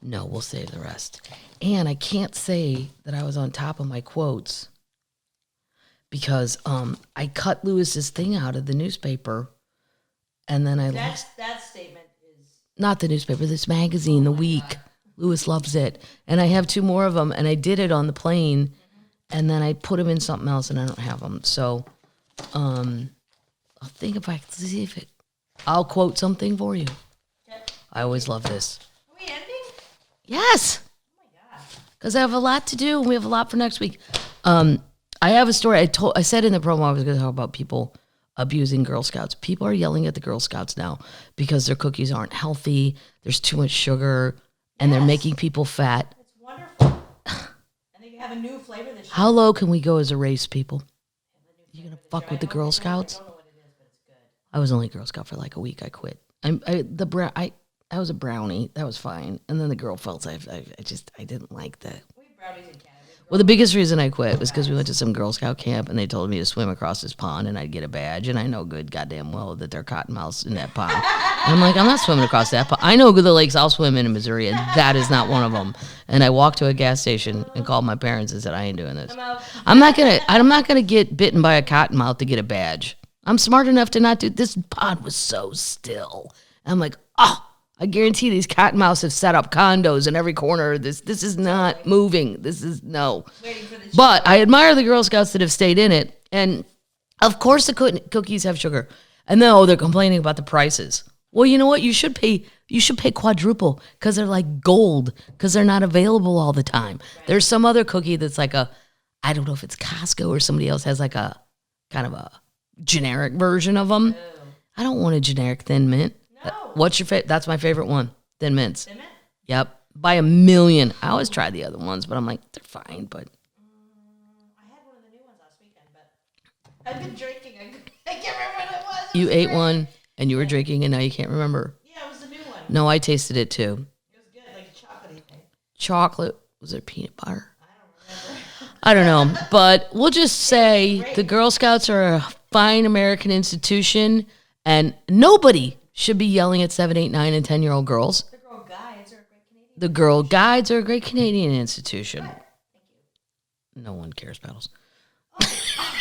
No, we'll save the rest. And I can't say that I was on top of my quotes because I cut Lewis's thing out of the newspaper, and then I lost. That statement. Not the newspaper, this magazine, The Week. Lewis loves it. And I have 2 more of them, and I did it on the plane, and then I put them in something else, and I don't have them. So I'll think if I can see if I'll quote something for you. I always love this. Are we ending? Yes. Oh my God. Because I have a lot to do, and we have a lot for next week. I have a story. I said in the promo I was going to talk about people abusing Girl Scouts. People are yelling at the Girl Scouts now because their cookies aren't healthy. There's too much sugar, and they're making people fat. It's wonderful. And they have a new flavor this year. How low can we go as a race, people? You gonna fuck with the Girl Scouts? I don't know what it is, but it's good. I was only a Girl Scout for like a week. I quit. I was a brownie. That was fine. And then the Girl Felts, I didn't like that. We have brownies in Canada. Well, the biggest reason I quit was because we went to some Girl Scout camp and they told me to swim across this pond and I'd get a badge. And I know good goddamn well that there are cottonmouths in that pond. And I'm like, I'm not swimming across that pond. I know the lakes I'll swim in Missouri, and that is not one of them. And I walked to a gas station and called my parents and said, I ain't doing this. I'm not gonna get bitten by a cottonmouth to get a badge. I'm smart enough to not do this. Pond was so still. And I'm like, I guarantee these cottonmouths have set up condos in every corner. This is not moving. This is no. But I admire the Girl Scouts that have stayed in it. And of course the cookies have sugar. And then they're complaining about the prices. Well, you know what? You should pay quadruple because they're like gold because they're not available all the time. Right. There's some other cookie that's like I don't know if it's Costco or somebody else has like a kind of a generic version of them. Ew. I don't want a generic Thin Mint. No. What's your favorite? That's my favorite one. Thin Mints. Thin Mint? Yep. By a million. I always try the other ones, but I'm like, they're fine, but. I had one of the new ones last weekend, but I've been drinking. I can't remember what it was. You ate one and you were drinking and now you can't remember. Yeah, it was the new one. No, I tasted it too. It was good, like a chocolatey thing. Chocolate. Was it peanut butter? I don't know. But we'll just say the Girl Scouts are a fine American institution and nobody should be yelling at 7, 8, 9, and 10-year-old girls. The Girl Guides are a great Canadian The Girl Guides are a great Canadian institution. Thank you. No one cares, Battles. Oh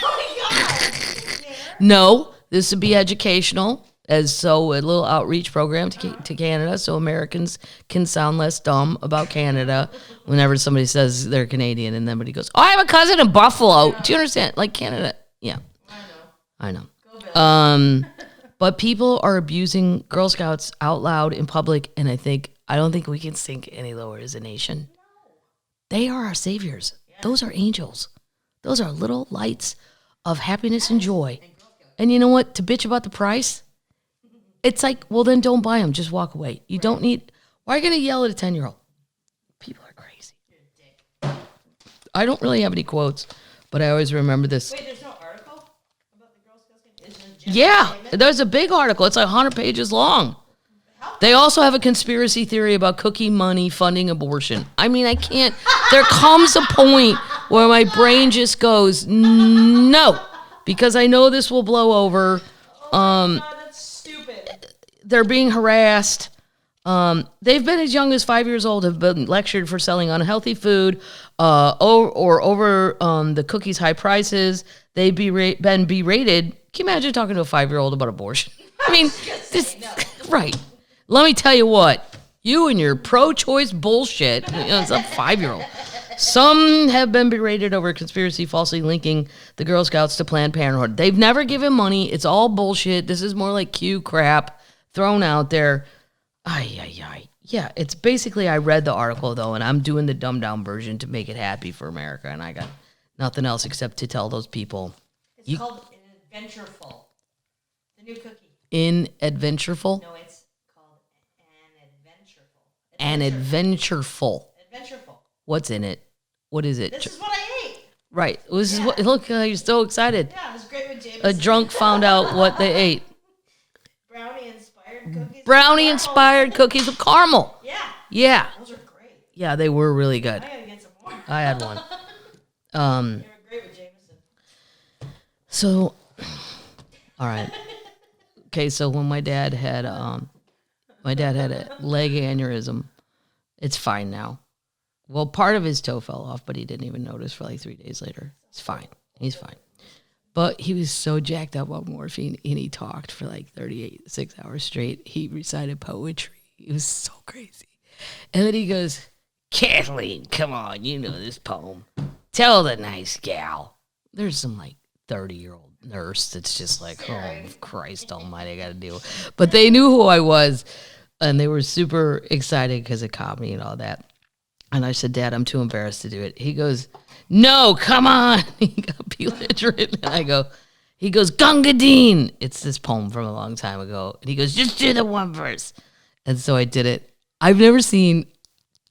my God. No, this would be educational, a little outreach program to Canada so Americans can sound less dumb about Canada whenever somebody says they're Canadian and then somebody goes, I have a cousin in Buffalo. Yeah. Do you understand? Like Canada. Yeah. I know. Go Bill. But people are abusing Girl Scouts out loud in public, and I don't think we can sink any lower as a nation. No. They are our saviors. Yeah. Those are angels. Those are little lights of happiness and joy. And you know what? To bitch about the price, it's like, well, then don't buy them. Just walk away. You don't need. Why are you going to yell at a 10-year-old? People are crazy. You're a dick. I don't really have any quotes, but I always remember this. Wait, there's no article about the Girl Scouts? Yeah, there's a big article. It's like 100 pages long. They also have a conspiracy theory about cookie money funding abortion. I mean, I can't. There comes a point where my brain just goes, no, because I know this will blow over. God, that's stupid. They're being harassed. They've been as young as 5 years old, have been lectured for selling unhealthy food or over the cookies' high prices. They've been berated. Can you imagine talking to a 5-year-old about abortion? I mean, right. Let me tell you what. You and your pro-choice bullshit. It's a 5-year-old. Some have been berated over conspiracy falsely linking the Girl Scouts to Planned Parenthood. They've never given money. It's all bullshit. This is more like Q crap thrown out there. Ay. Yeah, it's basically, I read the article, though, and I'm doing the dumbed-down version to make it happy for America, and I got nothing else except to tell those people. It's called an Adventureful. The new cookie. In Adventureful? No, it's called An Adventureful. Adventureful. What's in it? What is it? This is what I ate. Right. This is what. Look, you're so excited. Yeah, it was great with James. A drunk found out what they ate. Brownie-inspired cookies with caramel. Yeah. Those are great. Yeah, they were really good. I gotta get some more. I had one. They were great with Jameson. So, all right. Okay, so when my dad had a leg aneurysm. It's fine now. Well, part of his toe fell off, but he didn't even notice for like 3 days later. It's fine. He's fine. But he was so jacked up on morphine, and he talked for like 6 hours straight. He recited poetry. It was so crazy. And then he goes, Kathleen, come on, you know this poem. Tell the nice gal. There's some like 30-year-old nurse that's just like, oh, Christ almighty, I got to deal with. But they knew who I was, and they were super excited because it caught me and all that. And I said, Dad, I'm too embarrassed to do it. He goes, no, come on. He got belligerent. And he goes, Gungadine. It's this poem from a long time ago. And he goes, just do the one verse. And so I did it. I've never seen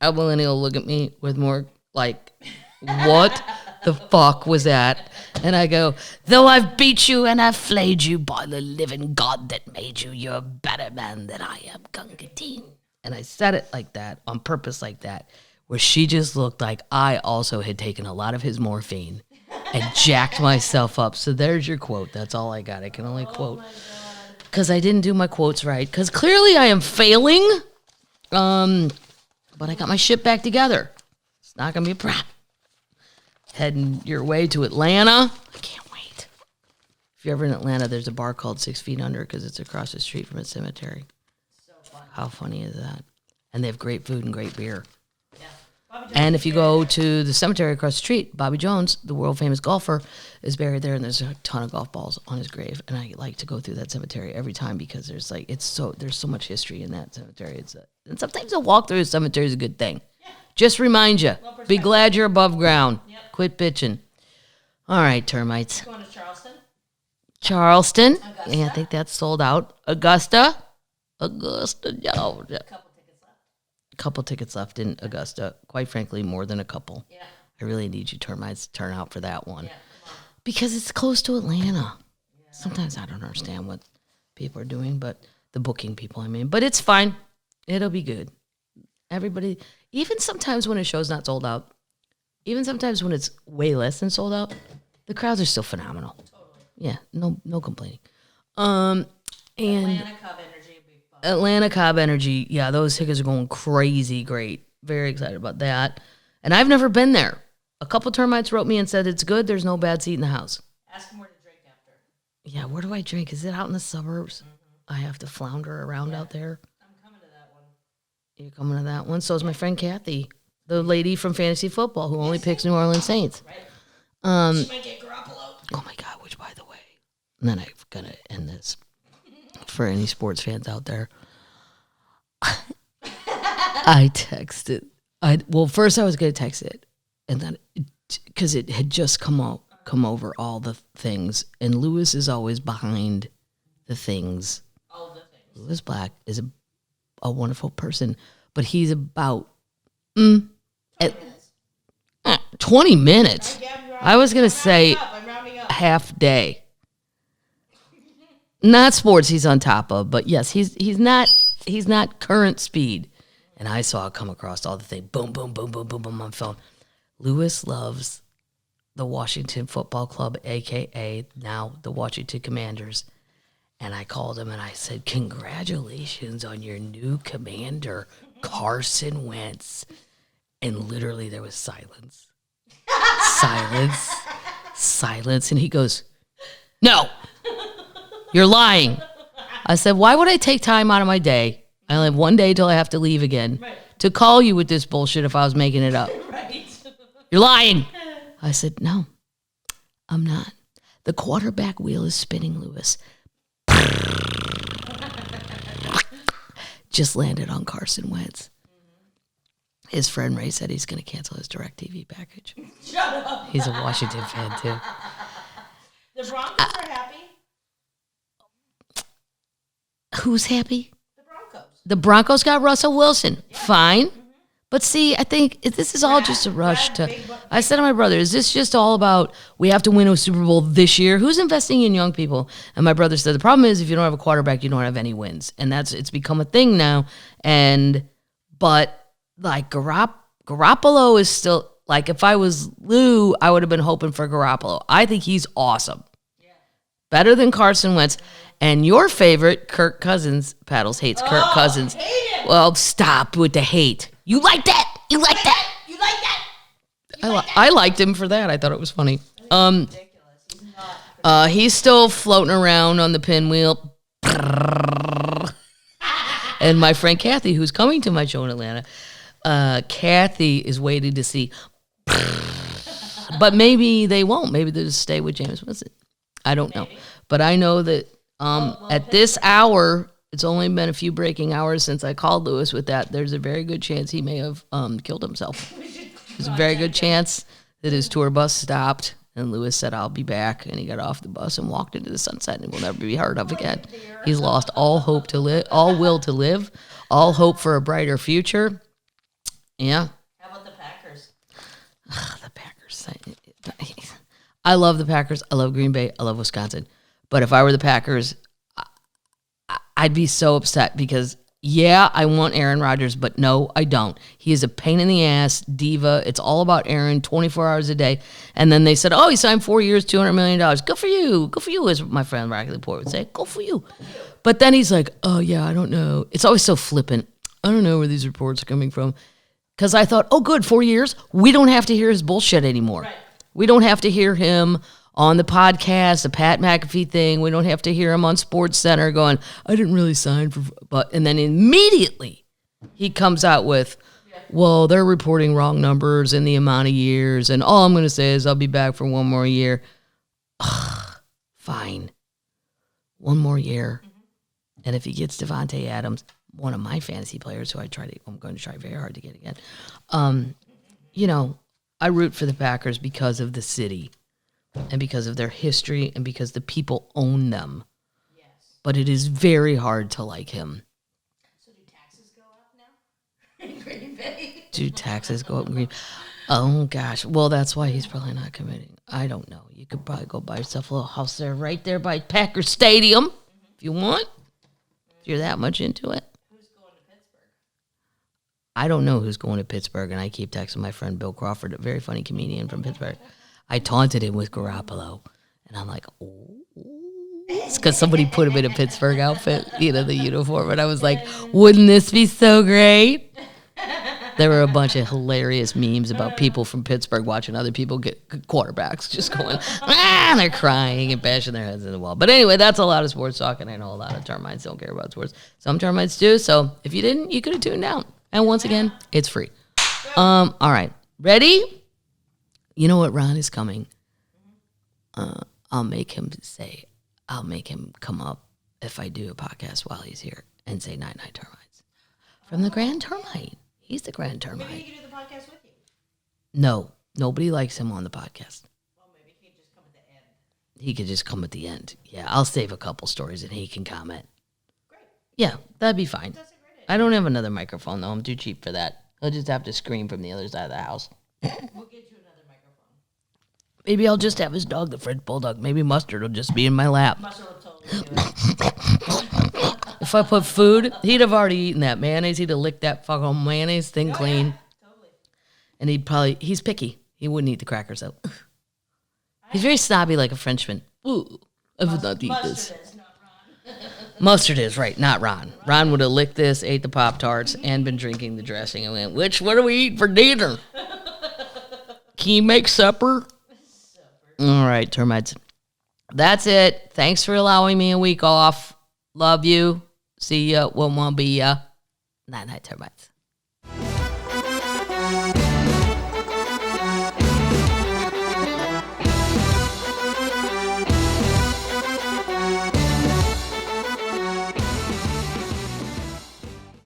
a millennial look at me with more like, what the fuck was that? And I go, though I've beat you and I've flayed you by the living God that made you, you're a better man than I am, Gungadine. And I said it like that, on purpose like that, where she just looked like I also had taken a lot of his morphine and jacked myself up. So there's your quote. That's all I got. I can only quote. Because I didn't do my quotes right. Because clearly I am failing. But I got my shit back together. It's not going to be a problem. Heading your way to Atlanta. I can't wait. If you're ever in Atlanta, there's a bar called 6 Feet Under because it's across the street from a cemetery. So funny. How funny is that? And they have great food and great beer. And if you go to the cemetery across the street, Bobby Jones, the world famous golfer, is buried there, and there's a ton of golf balls on his grave. And I like to go through that cemetery every time because there's so much history in that cemetery. And sometimes a walk through a cemetery is a good thing. Yeah. Just remind you, be glad you're above ground. Yep. Quit bitching. All right, termites. Going to Charleston. Charleston. Augusta. Yeah, I think that's sold out. Augusta, Georgia. Couple tickets left in Augusta. Quite frankly, more than a couple. Yeah. I really need you termites to turn out for that one. Yeah, because it's close to Atlanta. Yeah. Sometimes I don't understand what people are doing, but the booking people, I mean. But it's fine. It'll be good. Everybody, even sometimes when a show's not sold out, even sometimes when it's way less than sold out, the crowds are still phenomenal. Totally. Yeah, no complaining. And Atlanta Cub Energy would be fun. Atlanta Cobb Energy, yeah, those tickets are going crazy great. Very excited about that. And I've never been there. A couple termites wrote me and said it's good. There's no bad seat in the house. Ask them where to drink after. Yeah, where do I drink? Is it out in the suburbs? Mm-hmm. I have to flounder around out there. I'm coming to that one. You're coming to that one? So is my friend Kathy, the lady from Fantasy Football who only picks New Orleans Saints. Right. She might get Garoppolo. Oh my God, which by the way, and then I'm going to end this for any sports fans out there. I texted. First I was going to text it, and then because it had just come over all the things, and Lewis is always behind the things. All the things. Lewis Black is a wonderful person, but he's about 20 minutes. I was going to say half day. Not sports he's on top of, but yes, he's not current speed. And I saw it come across all the thing. Boom, boom, boom, boom, boom, boom on my phone. Lewis loves the Washington Football Club, a.k.a. now the Washington Commanders. And I called him and I said, congratulations on your new commander, Carson Wentz. And literally there was silence. Silence. And he goes, no, you're lying. I said, why would I take time out of my day? I only have one day till I have to leave again to call you with this bullshit if I was making it up. Right. You're lying. I said, no, I'm not. The quarterback wheel is spinning, Lewis. Just landed on Carson Wentz. His friend Ray said he's going to cancel his DirecTV package. Shut up. He's a Washington fan, too. The Broncos are happy. Who's happy? The Broncos. The Broncos got Russell Wilson. Yeah. Fine. Mm-hmm. But see, I think this is all just a rush to... I said to my brother, is this just all about we have to win a Super Bowl this year? Who's investing in young people? And my brother said, the problem is if you don't have a quarterback, you don't have any wins. And it's become a thing now. But like Garoppolo is still... Like if I was Lou, I would have been hoping for Garoppolo. I think he's awesome. Yeah. Better than Carson Wentz. And your favorite, Kirk Cousins, Paddles hates Kirk Cousins. I hate him. Well, stop with the hate. You like that? You like that? You like that? I liked him for that. I thought it was funny. Ridiculous. He's not. He's still floating around on the pinwheel. And my friend Kathy, who's coming to my show in Atlanta, Kathy is waiting to see. But maybe they won't. Maybe they'll just stay with James Winston. I don't know. But I know that at this hour, it's only been a few breaking hours since I called Lewis with that. There's a very good chance he may have killed himself. There's a very good chance that his tour bus stopped, and Lewis said, I'll be back. And he got off the bus and walked into the sunset and will never be heard of again. He's lost all hope to live, all will to live, all hope for a brighter future. Yeah. How about the Packers? The Packers. I love the Packers. I love Green Bay. I love Wisconsin. But if I were the Packers, I'd be so upset because, yeah, I want Aaron Rodgers, but no, I don't. He is a pain in the ass, diva. It's all about Aaron 24 hours a day. And then they said, oh, he signed 4 years, $200 million. Good for you. Good for you, as my friend Rocky Laporte would say. Go for you. But then he's like, oh, yeah, I don't know. It's always so flippant. I don't know where these reports are coming from. Because I thought, oh, good, 4 years. We don't have to hear his bullshit anymore. Right. We don't have to hear him on the podcast, the Pat McAfee thing. We don't have to hear him on Sports Center going, I didn't really sign for, but, and then immediately he comes out with, well, they're reporting wrong numbers and the amount of years, and all I'm going to say is I'll be back for one more year. Ugh, fine. One more year. Mm-hmm. And if he gets Devontae Adams, one of my fantasy players who I'm going to try very hard to get again, I root for the Packers because of the city. And because of their history, and because the people own them. Yes. But it is very hard to like him. So do taxes go up now in Green Bay? Do taxes go up in Green Bay? Oh, gosh. Well, that's why he's probably not committing. I don't know. You could probably go buy yourself a little house there, right there by Packer Stadium, if you want. If you're that much into it. Who's going to Pittsburgh? I don't know who's going to Pittsburgh, and I keep texting my friend Bill Crawford, a very funny comedian from Pittsburgh. I taunted him with Garoppolo, and I'm like, oh. It's because somebody put him in a Pittsburgh outfit, the uniform, and I was like, wouldn't this be so great? There were a bunch of hilarious memes about people from Pittsburgh watching other people get quarterbacks, just going, and they're crying and bashing their heads in the wall. But anyway, that's a lot of sports talk, and I know a lot of termites don't care about sports. Some termites do, so if you didn't, you could have tuned out. And once again, it's free. All right, ready? You know what? Ron is coming. I'll make him come up if I do a podcast while he's here and say night night termites. From the Grand Termite. He's the Grand Termite. Maybe he can do the podcast with you. No, nobody likes him on the podcast. Well, maybe he can just come at the end. He could just come at the end. Yeah, I'll save a couple stories and he can comment. Great. Yeah, that'd be fine. That's a great idea. I don't have another microphone, though. I'm too cheap for that. He'll just have to scream from the other side of the house. We'll get you another microphone. Maybe I'll just have his dog, the French Bulldog. Maybe Mustard will just be in my lap. Mustard will totally do it. If I put food, he'd have already eaten that mayonnaise. He'd have licked that fucking mayonnaise thing clean. Yeah, totally. And he's picky. He wouldn't eat the crackers, though. He's very snobby like a Frenchman. Ooh, I would not eat this. Mustard is, not Ron. Mustard is, right, not Ron. Ron would have licked this, ate the Pop-Tarts, and been drinking the dressing and went, what do we eat for dinner? Can you make supper? All right, termites. That's it. Thanks for allowing me a week off. Love you. See ya. Won't be ya. Night, night, termites.